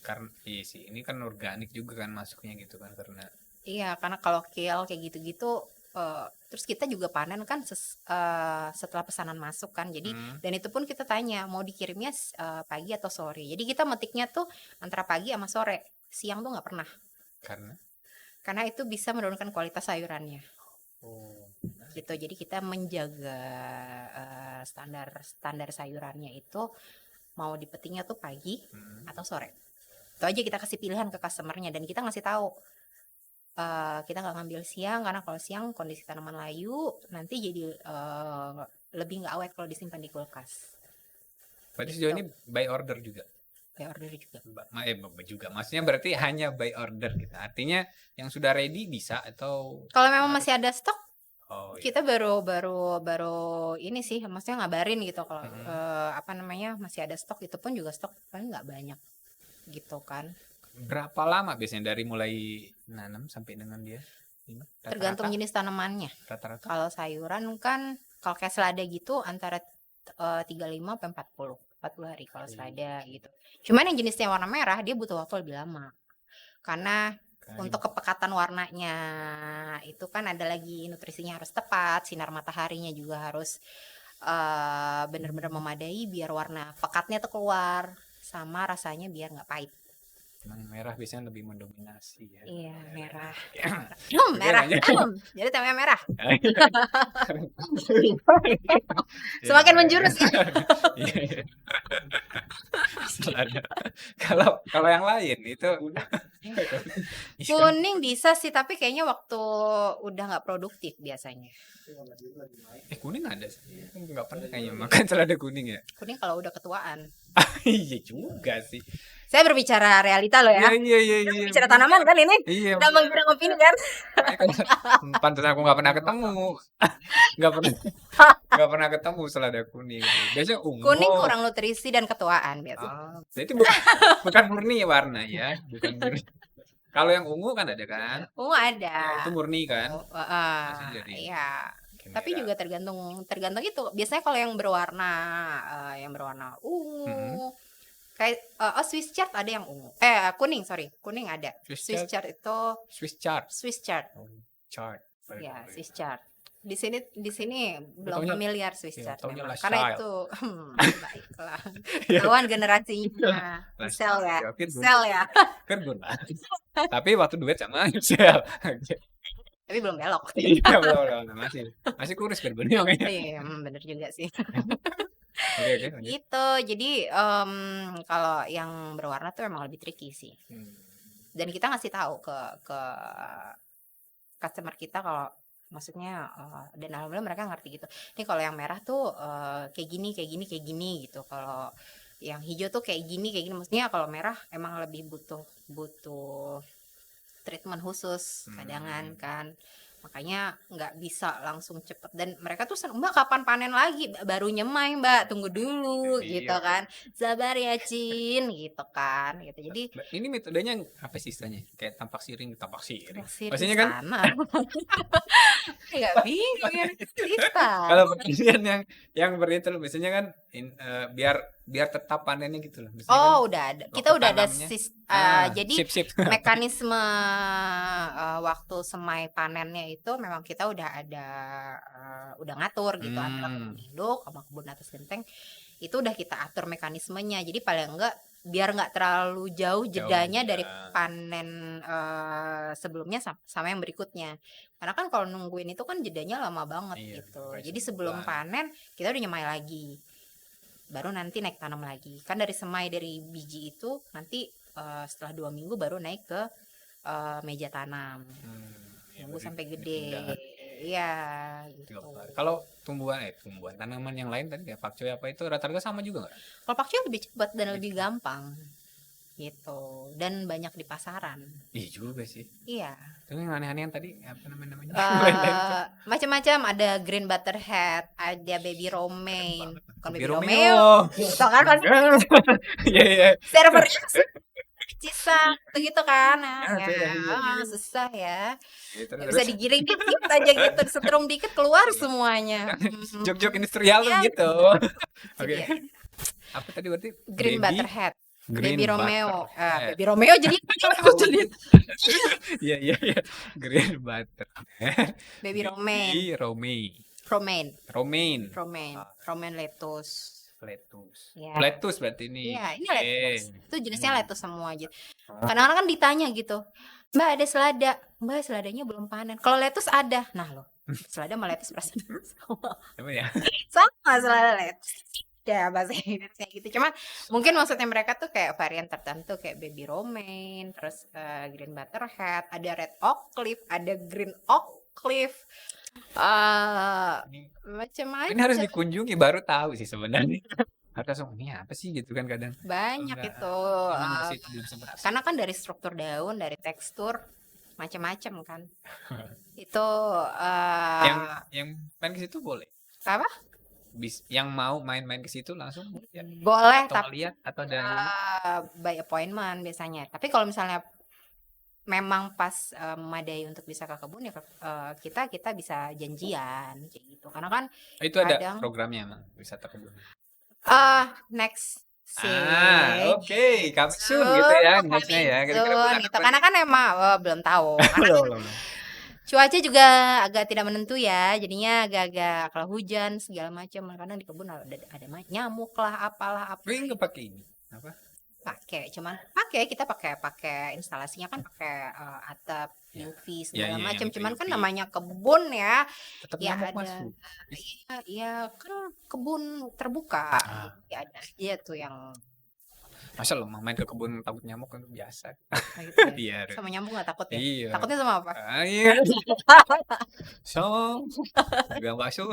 Karena iya sih, ini kan organik juga kan masuknya gitu kan karena Iya, karena kalau kale kayak gitu-gitu, terus kita juga panen kan setelah pesanan masuk kan. Jadi dan itu pun kita tanya mau dikirimnya pagi atau sore. Jadi kita metiknya tuh antara pagi sama sore. Siang tuh nggak pernah. karena Karena itu bisa menurunkan kualitas sayurannya. oh, Gitu. Jadi kita menjaga standar standar sayurannya itu mau dipetiknya tuh pagi atau sore. Itu aja kita kasih pilihan ke customernya dan kita ngasih tahu. Kita nggak ngambil siang karena kalau siang kondisi tanaman layu nanti jadi lebih nggak awet kalau disimpan di kulkas. berarti Gitu. sejauh ini by order juga. By order juga. Juga. Maksudnya berarti hanya by order gitu. Artinya yang sudah ready bisa atau Kalau memang harus masih ada stok, oh iya. kita baru ini sih, maksudnya ngabarin gitu kalau apa namanya masih ada stok, itu pun juga stok paling nggak banyak gitu kan. Berapa lama biasanya dari mulai nanam sampai dengan dia? Ini Tergantung rata-rata jenis tanamannya. rata-rata Kalau sayuran kan kalau kayak selada gitu antara 35 sampai 40 hari kalau selada gitu. Cuman yang jenisnya warna merah dia butuh waktu lebih lama. Karena untuk kepekatan warnanya itu kan ada lagi nutrisinya harus tepat, sinar mataharinya juga harus benar-benar memadai biar warna pekatnya tuh keluar sama rasanya biar nggak pahit. Emang merah biasanya lebih mendominasi ya. Iya, merah. Oke, Merah. lanjut. Jadi temanya merah. Iya, Semakin iya. menjurus ya. Iya, iya. Selada. Kalau kalau yang lain itu iya. Kuning bisa sih, tapi kayaknya waktu udah nggak produktif biasanya. Kuning ada sih. Nggak pernah kayaknya makan selada kuning ya. Kuning kalau udah ketuaan. Iya juga sih. Saya berbicara realita loh ya. Iya, iya, iya, iya. Berbicara tanaman kan ini. Iya. Udah menggiring opini kan. Pantas aku nggak pernah ketemu. Nggak pernah nggak pernah ketemu selada kuning. Biasanya ungu. Kuning kurang nutrisi dan ketuaan biasa. Jadi bukan murni warna ya, bukan murni. Kalau yang ungu kan ada kan? Ungu ada. Ya, itu murni kan? Maksudnya dari Iya. Tapi merah. juga tergantung itu. Biasanya kalau yang berwarna ungu, kayak Swiss chard ada yang ungu. Kuning, sorry. Kuning ada. Swiss chard itu Swiss chard. Swiss chard. Oh, chard. Ya, Swiss chard. Di sini belum Taunya- familiar Swiss iya, chard taunya memang. La Karena Chale. itu baiklah. Ketahuan generasinya. La Sel ya. Chale. Oke, Sel ya. Kerbun lah. Tapi waktu duet sama Michelle. Tapi belum belok. Iya, belum. Masih kurus kerbunnya kayaknya. Iya, bener juga sih. Oke, lanjut. Gitu. Jadi kalau yang berwarna tuh emang lebih tricky sih. Dan kita ngasih tahu ke customer kita kalau maksudnya dan alhamdulillah mereka ngerti gitu. Ini kalau yang merah tuh kayak gini gitu. Kalau yang hijau tuh kayak gini. Maksudnya kalau merah emang lebih butuh treatment khusus cadangan kan. Makanya nggak bisa langsung cepet dan mereka tuh seneng, Mbak kapan panen lagi, baru nyemai Mbak, tunggu dulu Iya. gitu kan, sabar ya Cin gitu kan gitu. Jadi Ini metodenya apa sih istilahnya? Kayak tampak siring. sih Maksudnya kan nggak bingung ya bisa. kalau pertanian yang beritu biasanya kan biar tetap panennya gitu loh. Biasanya kan Udah ada, kita udah ada tanamnya. jadi Sip. mekanisme waktu semai panennya itu memang kita udah ada udah ngatur gitu antara kebun induk sama kebun atas genteng itu udah kita atur mekanismenya. Jadi paling enggak biar nggak terlalu jauh jedanya dari panen sebelumnya sama yang berikutnya. Karena kan kalau nungguin itu kan jedanya lama banget gitu. Jadi sebelum panen kita udah nyemai lagi. baru nanti naik tanam lagi. Kan dari semai dari biji itu nanti setelah 2 minggu baru naik ke meja tanam. Tunggu sampai gede. Iya, gitu. Kalau tumbuhan tanaman yang lain tadi ya pakcoy apa itu rata-rata sama juga nggak? Kalau pakcoy lebih cepat dan lebih gampang gitu, dan banyak di pasaran. Iya juga sih. Iya. Tapi yang aneh-aneh yang tadi apa namanya? Macam-macam, ada green butterhead, ada baby romaine, bukan baby Romeo. romeo. Itu kan pasti Iya. servernya sisa begitu kan. Susah ya. Gitu, Nggak bisa digiring dikit aja gitu, disetrum dikit keluar semuanya. Jok-jok industrial tuh Iya. gitu. Oke. Dia. Apa tadi berarti? Green butterhead. Green Baby Romeo. butterhead. Baby Romeo jadi Iya. Green butterhead. baby romaine. Romaine. Romaine lettuce. Lettuce. Ya. Lettuce berarti ini. Iya, ini lettuce. Itu jenisnya lettuce semua aja. Kadang-kadang kan ditanya gitu, Mbak ada selada? Mbak seladanya belum panen. Kalau lettuce ada. Nah loh, selada sama lettuce perasaan sama. Apa ya? Sama selada lettuce. Ya bahasa Inggrisnya gitu. Cuma mungkin maksudnya mereka tuh kayak varian tertentu kayak baby romaine, terus green butterhead, ada red oak leaf, ada green oak leaf. Macam-macam. Ini harus dikunjungi baru tahu sih sebenarnya. Harus langsung ini apa sih gitu kan kadang. Banyak Enggak, itu. belum sempat. Karena kan dari struktur daun, dari tekstur macam-macam kan. Itu yang main ke situ boleh. apa? Yang mau main-main ke situ langsung ya. Boleh, Atau tapi lihat atau ada by appointment biasanya. Tapi kalau misalnya memang pas memadai untuk bisa ke kebun ya kita bisa janjian kayak gitu. Karena kan itu ada kadang programnya emang wisata kebun. next sih. Oke, coming soon gitu ya, nextnya ya. Kira-kira bulan Gitu. apa Karena nih? kan emang belum tahu. Karena kan cuaca juga agak tidak menentu ya, jadinya agak-agak kalau hujan segala macam. Kadang di kebun ada nyamuk lah, apalah apa. Gue nggak pakai ini. Apa? Kita pakai instalasinya kan pakai atap UV segala Iya, macam. yang Cuman kan UV. namanya kebun ya. Tetap Ya nyamuk ada. masuk. Iya kan kebun terbuka. Ya ada aja tuh yang Masa lo main ke kebun takut nyamuk kan biasa. gitu ya. Iya. Sama nyamuk nggak takut ya? Iya. Takutnya sama apa? Iya. Gak masuk.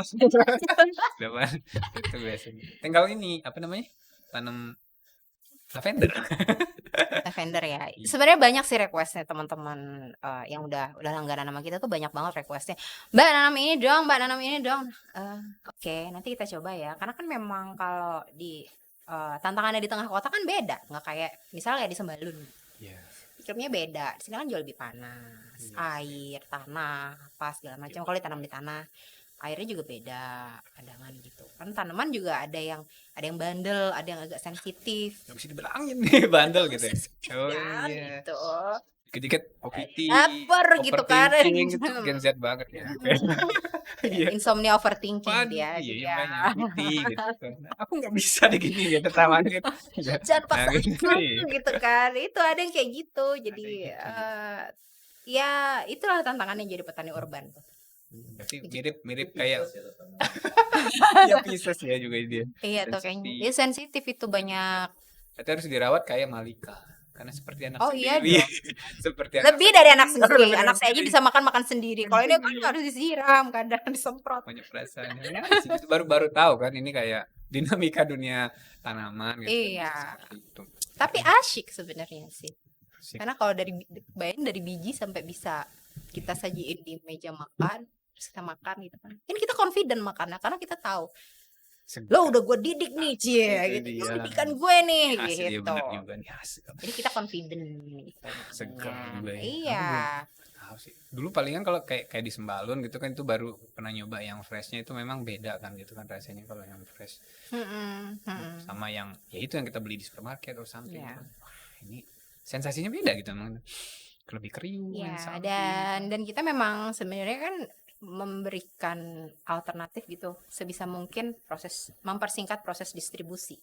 Dapat itu biasanya. Tinggal ini apa namanya? Tanam lavender. Lavender ya. Sebenarnya banyak sih requestnya teman-teman yang udah langganan sama kita tuh banyak banget requestnya. Mbak nanam ini dong, Mbak nanam ini dong. Oke, nanti kita coba ya. Karena kan memang kalau di tantangannya di tengah kota kan beda, nggak kayak misalnya di Sembalun. Iya. Iklimnya beda. Di sini kan jauh lebih panas, air, tanah, apa segala macam. Kalau ditanam di tanah, airnya juga beda pandangan gitu. Kan tanaman juga ada yang bandel, ada yang agak sensitif. Gak bisa dibilangin nih bandel gitu ya. Oh Dan iya. gitu. Dikit-dikit OPT, gitu kan. overthinking gitu Gen Z banget ya. Iya. Insomnia overthinking dia. Iya, makanya OPT gitu. Aku nggak bisa deh gini ya ketahuan gitu. Jangan paksa Iya. gitu kan. Itu ada yang kayak gitu. Jadi gitu. ya itulah tantangannya jadi petani urban tuh. Berarti mirip kayak ya Pisces ya juga dia. Iya tuh kayaknya. Dia sensitif itu banyak. Berarti harus dirawat kayak Malika. Karena seperti anak Oh iya sendiri. dong. Seperti Lebih dari anak sendiri. Lebih Anak dari saya aja bisa makan sendiri. Kalau ini kan harus disiram, kadang disemprot. banyak perasaan. Ya, itu baru tahu kan ini kayak dinamika dunia tanaman gitu. Iya. Seperti itu. Tapi asyik sebenarnya sih. Asik. Karena kalau bayangin dari biji sampai bisa kita sajiin di meja makan, terus kita makan gitu kan. Kan kita confident makannya karena kita tahu lo udah gue didik nih cie gitu. Dia. Didikan gue nih Asli, gitu. bener juga nih asli. Jadi kita confident gitu. Segar juga ya. Iya. Tahu sih. Dulu palingan kalau kayak di Sembalun gitu kan itu baru pernah nyoba yang freshnya itu memang beda kan gitu kan rasanya kalau yang fresh sama yang ya itu yang kita beli di supermarket atau something. Iya. Wah, ini sensasinya beda gitu emang. Lebih kriuk Ya, something. dan kita memang sebenarnya kan memberikan alternatif gitu sebisa mungkin mempersingkat proses distribusi.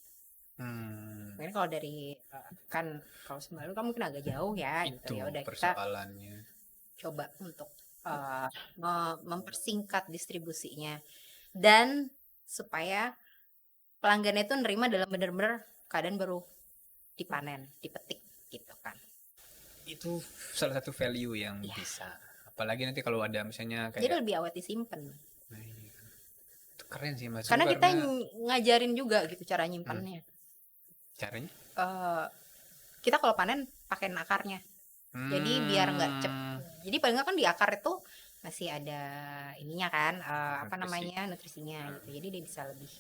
Mungkin kalau dari kan kalau Sembalun kan mungkin agak jauh ya Itu gitu ya udah kita persoalannya. coba untuk mempersingkat distribusinya dan supaya pelanggannya itu nerima dalam bener-bener keadaan baru dipanen, dipetik gitu kan. Itu salah satu value yang bisa. Apalagi nanti kalau ada misalnya Jadi kayak, lebih awet disimpan. nah, iya. Itu keren sih Mas. Karena kita Karena ngajarin juga gitu cara nyimpannya. caranya. Eh, kita kalau panen pakai akarnya. Jadi biar nggak jadi paling nggak kan di akar itu masih ada ininya kan, apa Nutrisi. namanya, nutrisinya gitu. Jadi dia bisa lebih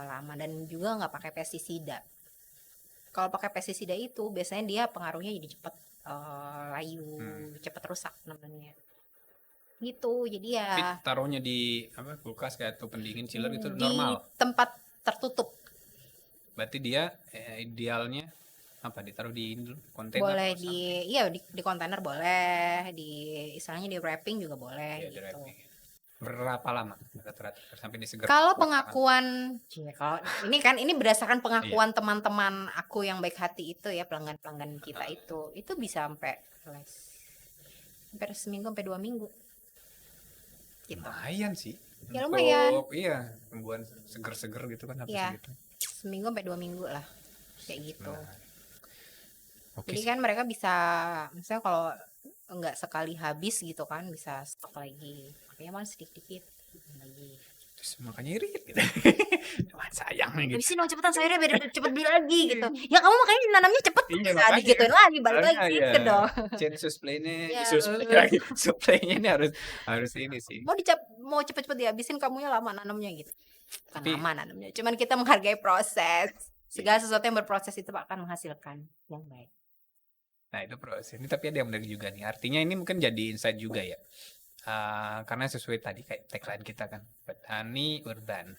lama dan juga nggak pakai pestisida. Kalau pakai pestisida itu biasanya dia pengaruhnya jadi cepet layu, cepet rusak namanya. Gitu. Jadi Tapi ya taruhnya di apa kulkas kayak atau pendingin chiller itu di normal. tempat tertutup. Berarti dia idealnya apa ditaruh di ini dulu, kontainer Boleh atau something? iya di kontainer boleh, di istilahnya di wrapping juga boleh Iya, di gitu. wrapping. Berapa lama rata-rata sampai diseger? Kalau buat pengakuan, kalau ini berdasarkan Iya. pengakuan teman-teman aku yang baik hati itu ya, pelanggan-pelanggan kita itu bisa sampai hampir seminggu sampai 2 minggu gitu. Lumayan sih. Ya lumayan. Iya, pembuatan seger-seger gitu kan habis Ya, gitu. seminggu sampai 2 minggu lah kayak gitu. Nah, oke Jadi sih. kan mereka bisa, misalnya kalau nggak sekali habis gitu kan bisa stok lagi, makanya malah sedikit-sedikit lagi. Terus makanya irit gitu. Wah, sayang nih gitu. Habisin dong cepetan sayurnya biar cepet beli lagi gitu. Ya kamu makanya nanamnya cepet, Iya, nah makanya. digituin lagi balik Makanya lagi ya, gitu dong. chain supply-nya, Ya, lagi. Supply-nya ini harus ini sih. mau cepet-cepet dihabisin, kamunya lama nanamnya gitu. Bukan Tapi- lama nanamnya, cuman kita menghargai proses. Segala sesuatu yang berproses itu akan menghasilkan yang baik. Nah, itu proses. Ini tapi ada yang menarik juga nih. Artinya ini mungkin jadi insight juga ya. Karena sesuai tadi kayak tagline kita kan, petani urban.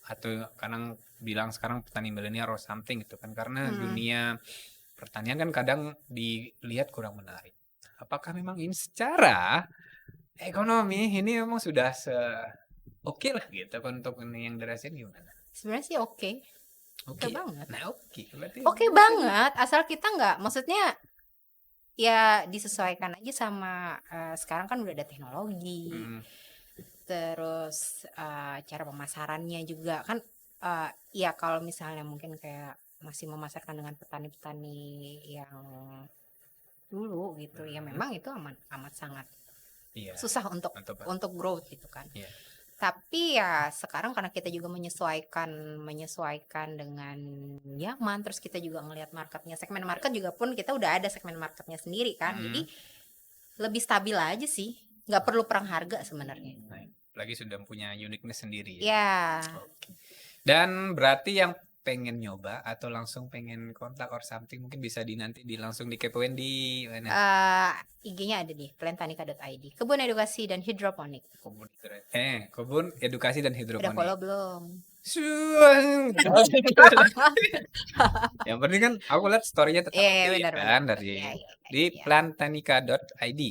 Atau kadang bilang sekarang petani milenial or something gitu kan. Karena dunia pertanian kan kadang dilihat kurang menarik. Apakah memang ini secara ekonomi ini memang sudah oke lah gitu kan untuk ini yang dirasain gimana? Sebenarnya sih oke Oke banget. Nah, oke. Berarti Oke banget, asal kita nggak, maksudnya ya disesuaikan aja sama sekarang kan udah ada teknologi, terus cara pemasarannya juga kan, ya kalau misalnya mungkin kayak masih memasarkan dengan petani-petani yang dulu gitu ya, memang itu amat sangat iya. susah untuk growth gitu kan. Iya. Tapi ya sekarang karena kita juga menyesuaikan dengan zaman, terus kita juga ngelihat marketnya, segmen market juga pun kita udah ada segmen marketnya sendiri kan, jadi lebih stabil aja sih, nggak perlu perang harga sebenarnya. Nah, lagi sudah punya uniqueness sendiri Ya. Oke. Dan berarti yang pengen nyoba atau langsung pengen kontak or something mungkin bisa nanti langsung dikepoin di mana? IG-nya ada di plantanika.id, kebun edukasi dan hidroponik. Kebun edukasi dan Udah hidroponik. follow belum? Yang penting kan aku lihat story-nya tetap kan dari di plantanika.id.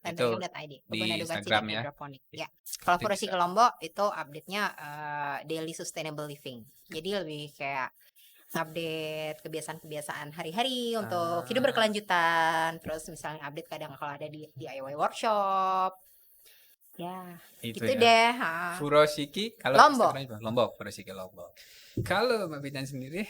Plantanika.id, kebun edukasi Instagram dan ya. hidroponik. Ya. Kalau Purwosiki Lombok itu update-nya daily sustainable living. Jadi lebih kayak update kebiasaan-kebiasaan hari-hari untuk hidup berkelanjutan. Terus misalnya update kadang kalau ada di DIY workshop. Ya, Itu gitu ya. deh. Purwosiki kalau Lombok. Lombok, Purwosiki Lombok. Kalau Mbak Pitan sendiri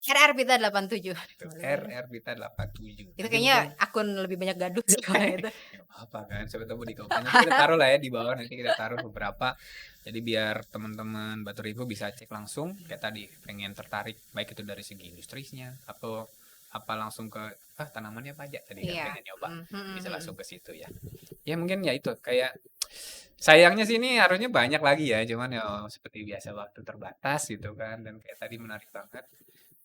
RR Pita 87. RR Pita 87. Itu kayaknya akun lebih banyak gaduh sih kalau itu. Apa kan, siapa tahu di komennya kita taruh lah ya di bawah, nanti kita taruh beberapa. Jadi biar teman-teman Batur Ibu bisa cek langsung kayak tadi, pengen tertarik baik itu dari segi industrinya atau apa langsung ke tanamannya apa aja tadi kan pengen nyoba. Bisa langsung ke situ ya. Ya mungkin ya itu kayak sayangnya sih ini harusnya banyak lagi ya, cuman ya seperti biasa waktu terbatas gitu kan, dan kayak tadi menarik banget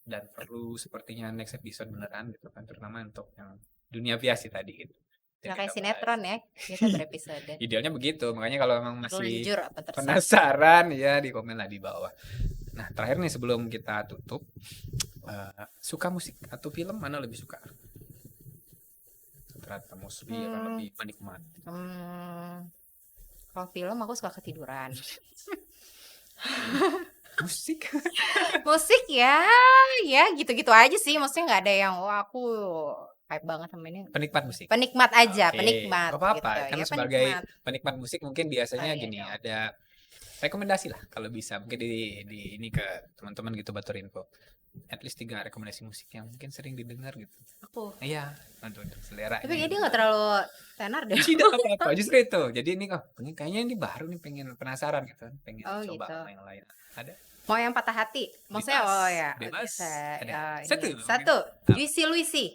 dan perlu sepertinya next episode beneran gitu kan, terutama untuk yang dunia biasa tadi gitu. Kayak sinetron ya, kita berepisode. Idealnya begitu, makanya kalau memang masih jujur apa penasaran ya di komen lah di bawah. Nah terakhir nih sebelum kita tutup, suka musik atau film mana lebih suka? Ternyata mostly akan lebih menikmati. Kalau film aku suka ketiduran. Musik ya gitu-gitu aja sih, maksudnya nggak ada yang aku hype banget sama ini. Penikmat aja, penikmat apa-apa gitu. kan, ya, sebagai penikmat musik mungkin biasanya ada rekomendasi lah kalau bisa mungkin di ini ke teman-teman gitu Batur Info. At least 3 rekomendasi musik yang mungkin sering didengar gitu. Aku. Iya, untuk selera. Tapi dia nggak terlalu tenar deh. Tidak apa-apa, justru itu. Jadi ini kayaknya ini baru nih, pengen penasaran gitu, pengen coba gitu. apa yang lain. Ada? Mau yang patah hati? Maksudnya ya. Bebas. Satu. Juicy Luicy.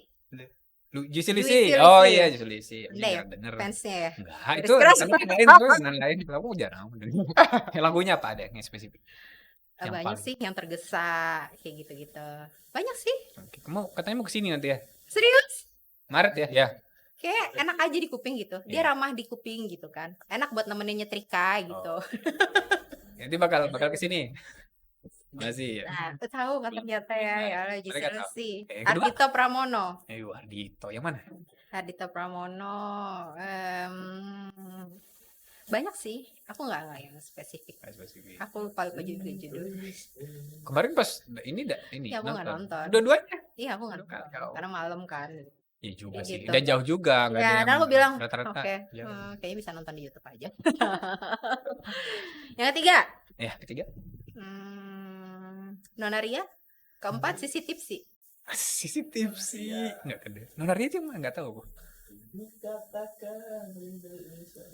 Juicy Luicy. Oh iya, Juicy Luicy. Iya, Denger. fansnya ya. Enggak, itu lain. Aku jarang. Lagunya apa ada yang spesifik? Banyak sih yang tergesa kayak gitu-gitu. Banyak sih. Katanya mau kesini nanti ya? Serius? Maret ya? Ya. Kayak enak aja di kuping gitu. Dia ramah di kuping gitu kan. Enak buat nemenin nyetrika gitu. Nanti bakal kesini. Masih ya. Nah, aku tahu kan ternyata ya Juicy. Kedua? Ardhito Pramono. Ardhito, yang mana? Ardhito Pramono. Banyak sih. Aku nggak yang spesifik. Aku lupa judul. Kemarin pas ini ya, aku nggak nonton. Dua-duanya? Iya, aku nggak nonton. Karena malam kan. Iya juga sih. Dan jauh juga. Ya, dan aku bilang, rata-rata. Kayaknya bisa nonton di YouTube aja. Yang ketiga? Ketiga. Nona Ria. Keempat, Sissy Tipsy. Sissy Tipsy. Nggak ada. Nona Ria itu nggak tahu aku.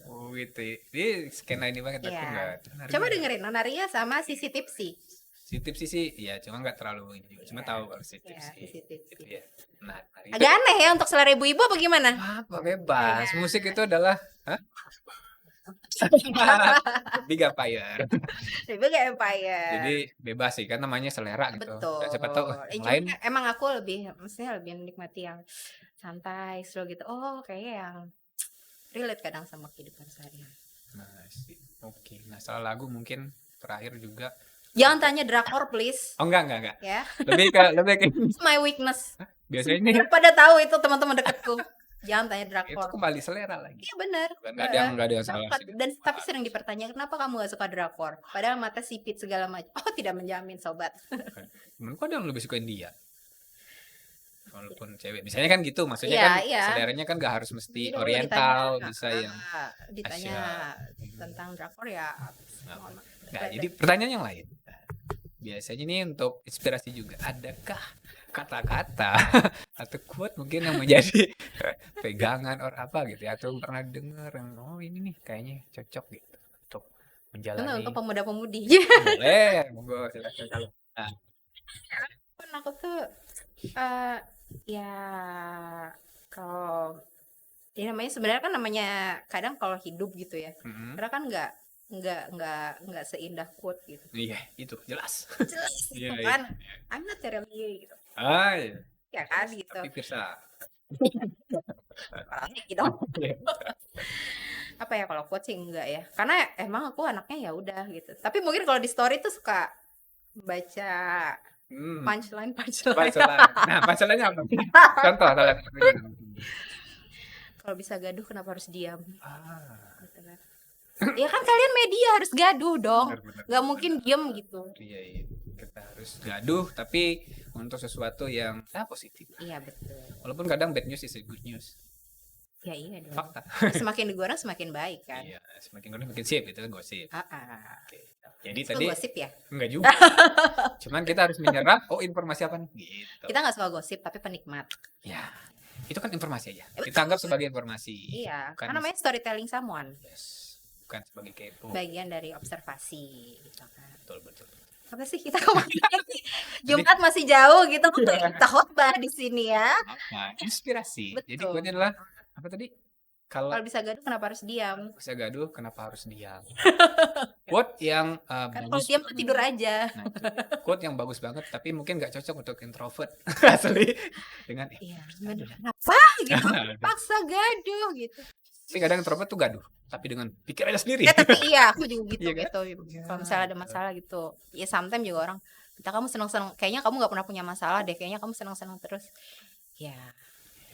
Oh gitu. Ini skena ini banget. Coba dengerin Nona Ria sama Sissy Tipsy. Sissy Tipsy sih, ya cuma nggak terlalu ini. Cuma tahu kalau Sissy Tipsy. Gitu ya. Nah, agak aneh ya untuk selera ibu-ibu apa gimana? Apa bebas. Musik itu adalah Big Empire. Big Empire. Jadi bebas sih kan, namanya selera gitu. Betul. Dan siapa tahu lain. Emang aku maksudnya lebih menikmati yang santai, slow gitu. Kayaknya yang relate kadang sama kehidupan sehari-hari. Oke. Nah, salah lagu mungkin terakhir juga. Jangan tanya drakor please. Enggak. Ya. Lebih ke my weakness. Biasanya ini pada tahu itu teman-teman dekatku. Jangan tanya drakor. Itu kembali selera lagi. Iya benar. Enggak ada yang salah sih. Dan tapi sering dipertanyakan kenapa kamu gak suka drakor? Padahal mata sipit segala macam. Tidak menjamin sobat. Menurutku ada yang lebih suka India. Walaupun cewek, misalnya kan gitu, maksudnya kan seleranya kan gak harus mesti oriental, bisa yang ditanya tentang drakor ya. Nah, jadi pertanyaan yang lain. Biasanya ini untuk inspirasi juga. Adakah kata-kata atau quote mungkin yang menjadi pegangan or apa gitu ya, atau pernah dengar yang ini nih kayaknya cocok gitu untuk menjalani untuk pemuda-pemudi. Boleh, monggo silakan. Nah, aku tuh ya kalau ini namanya sebenarnya kan namanya kadang kalau hidup gitu ya. Karena kan nggak seindah quote gitu. Iya, itu jelas. Gitu kan. I'm not really gitu. Iya. Ya kan gitu. Tapi Pirsa. Gitu. Apa ya kalau quote sih enggak ya. Karena emang aku anaknya ya udah gitu. Tapi mungkin kalau di story tuh suka baca punchline. Nah, punchline-nya apa? Contoh kalau bisa gaduh kenapa harus diam? Gitu kan. Ya kan kalian media harus gaduh dong. Gak mungkin diem gitu. Iya. Kita harus gaduh tapi untuk sesuatu yang positif. Iya betul. Walaupun kadang bad news is a good news. Ya iya dong. Fakta. Semakin digoreng semakin baik kan. Iya, semakin goreng makin sip, itu kan gosip. Oke. Jadi tadi gosip ya? Enggak juga. Cuman kita harus menyerap informasi apa nih gitu. Kita nggak suka gosip tapi penikmat. Ya. Itu kan informasi aja. Kita anggap sebagai informasi. Iya. Karena namanya storytelling someone. Yes. Bukan sebagai kepo. Bagian dari observasi gitu kan. Betul. Apa sih kita ngomongin Jumat masih jauh gitu. Kita khotbah di sini ya. Inspirasi. Betul. Jadi quote-nya adalah apa tadi? Kalau bisa gaduh kenapa harus diam? Bisa gaduh kenapa harus diam? Quote yang bagus. Kalau diam tidur aja. Nah, quote yang bagus banget tapi mungkin nggak cocok untuk introvert. Asli dengan kenapa gitu? Paksa gaduh gitu. Tapi kadang introvert tuh gaduh, tapi dengan pikirannya sendiri. Tapi aku juga gitu Iya, gitu. Kalau misalnya ada masalah gitu, ya sometimes juga orang kita kamu senang-senang, kayaknya kamu nggak pernah punya masalah deh, kayaknya kamu senang-senang terus. Ya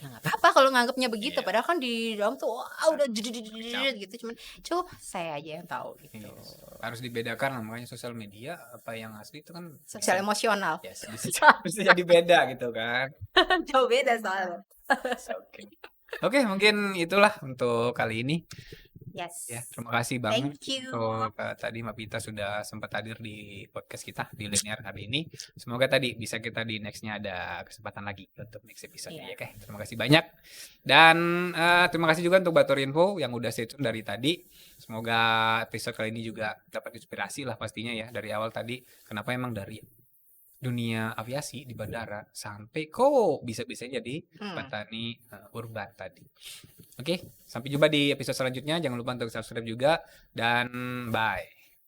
nggak apa-apa kalau nganggapnya begitu. Padahal kan di dalam tuh udah gitu. Cuman saya aja yang tahu gitu. Harus dibedakan makanya sosial media apa yang asli itu kan sosial emosional. Yes, bisa jadi beda gitu kan. Jauh beda soalnya. Oke, mungkin itulah untuk kali ini. Yes. Ya, terima kasih banget Thank you. untuk tadi Mbak Pita sudah sempat hadir di podcast kita di Linear hari ini. Semoga tadi bisa kita di nextnya ada kesempatan lagi untuk next episode. Iya. Ya, oke. Terima kasih banyak. Dan terima kasih juga untuk Batur Info yang udah stay tune dari tadi. Semoga episode kali ini juga dapat inspirasi lah pastinya ya dari awal tadi. Kenapa emang dari dunia aviasi di bandara sampai kok bisa-bisa jadi petani urban tadi. Oke, sampai jumpa di episode selanjutnya. Jangan lupa untuk subscribe juga dan bye.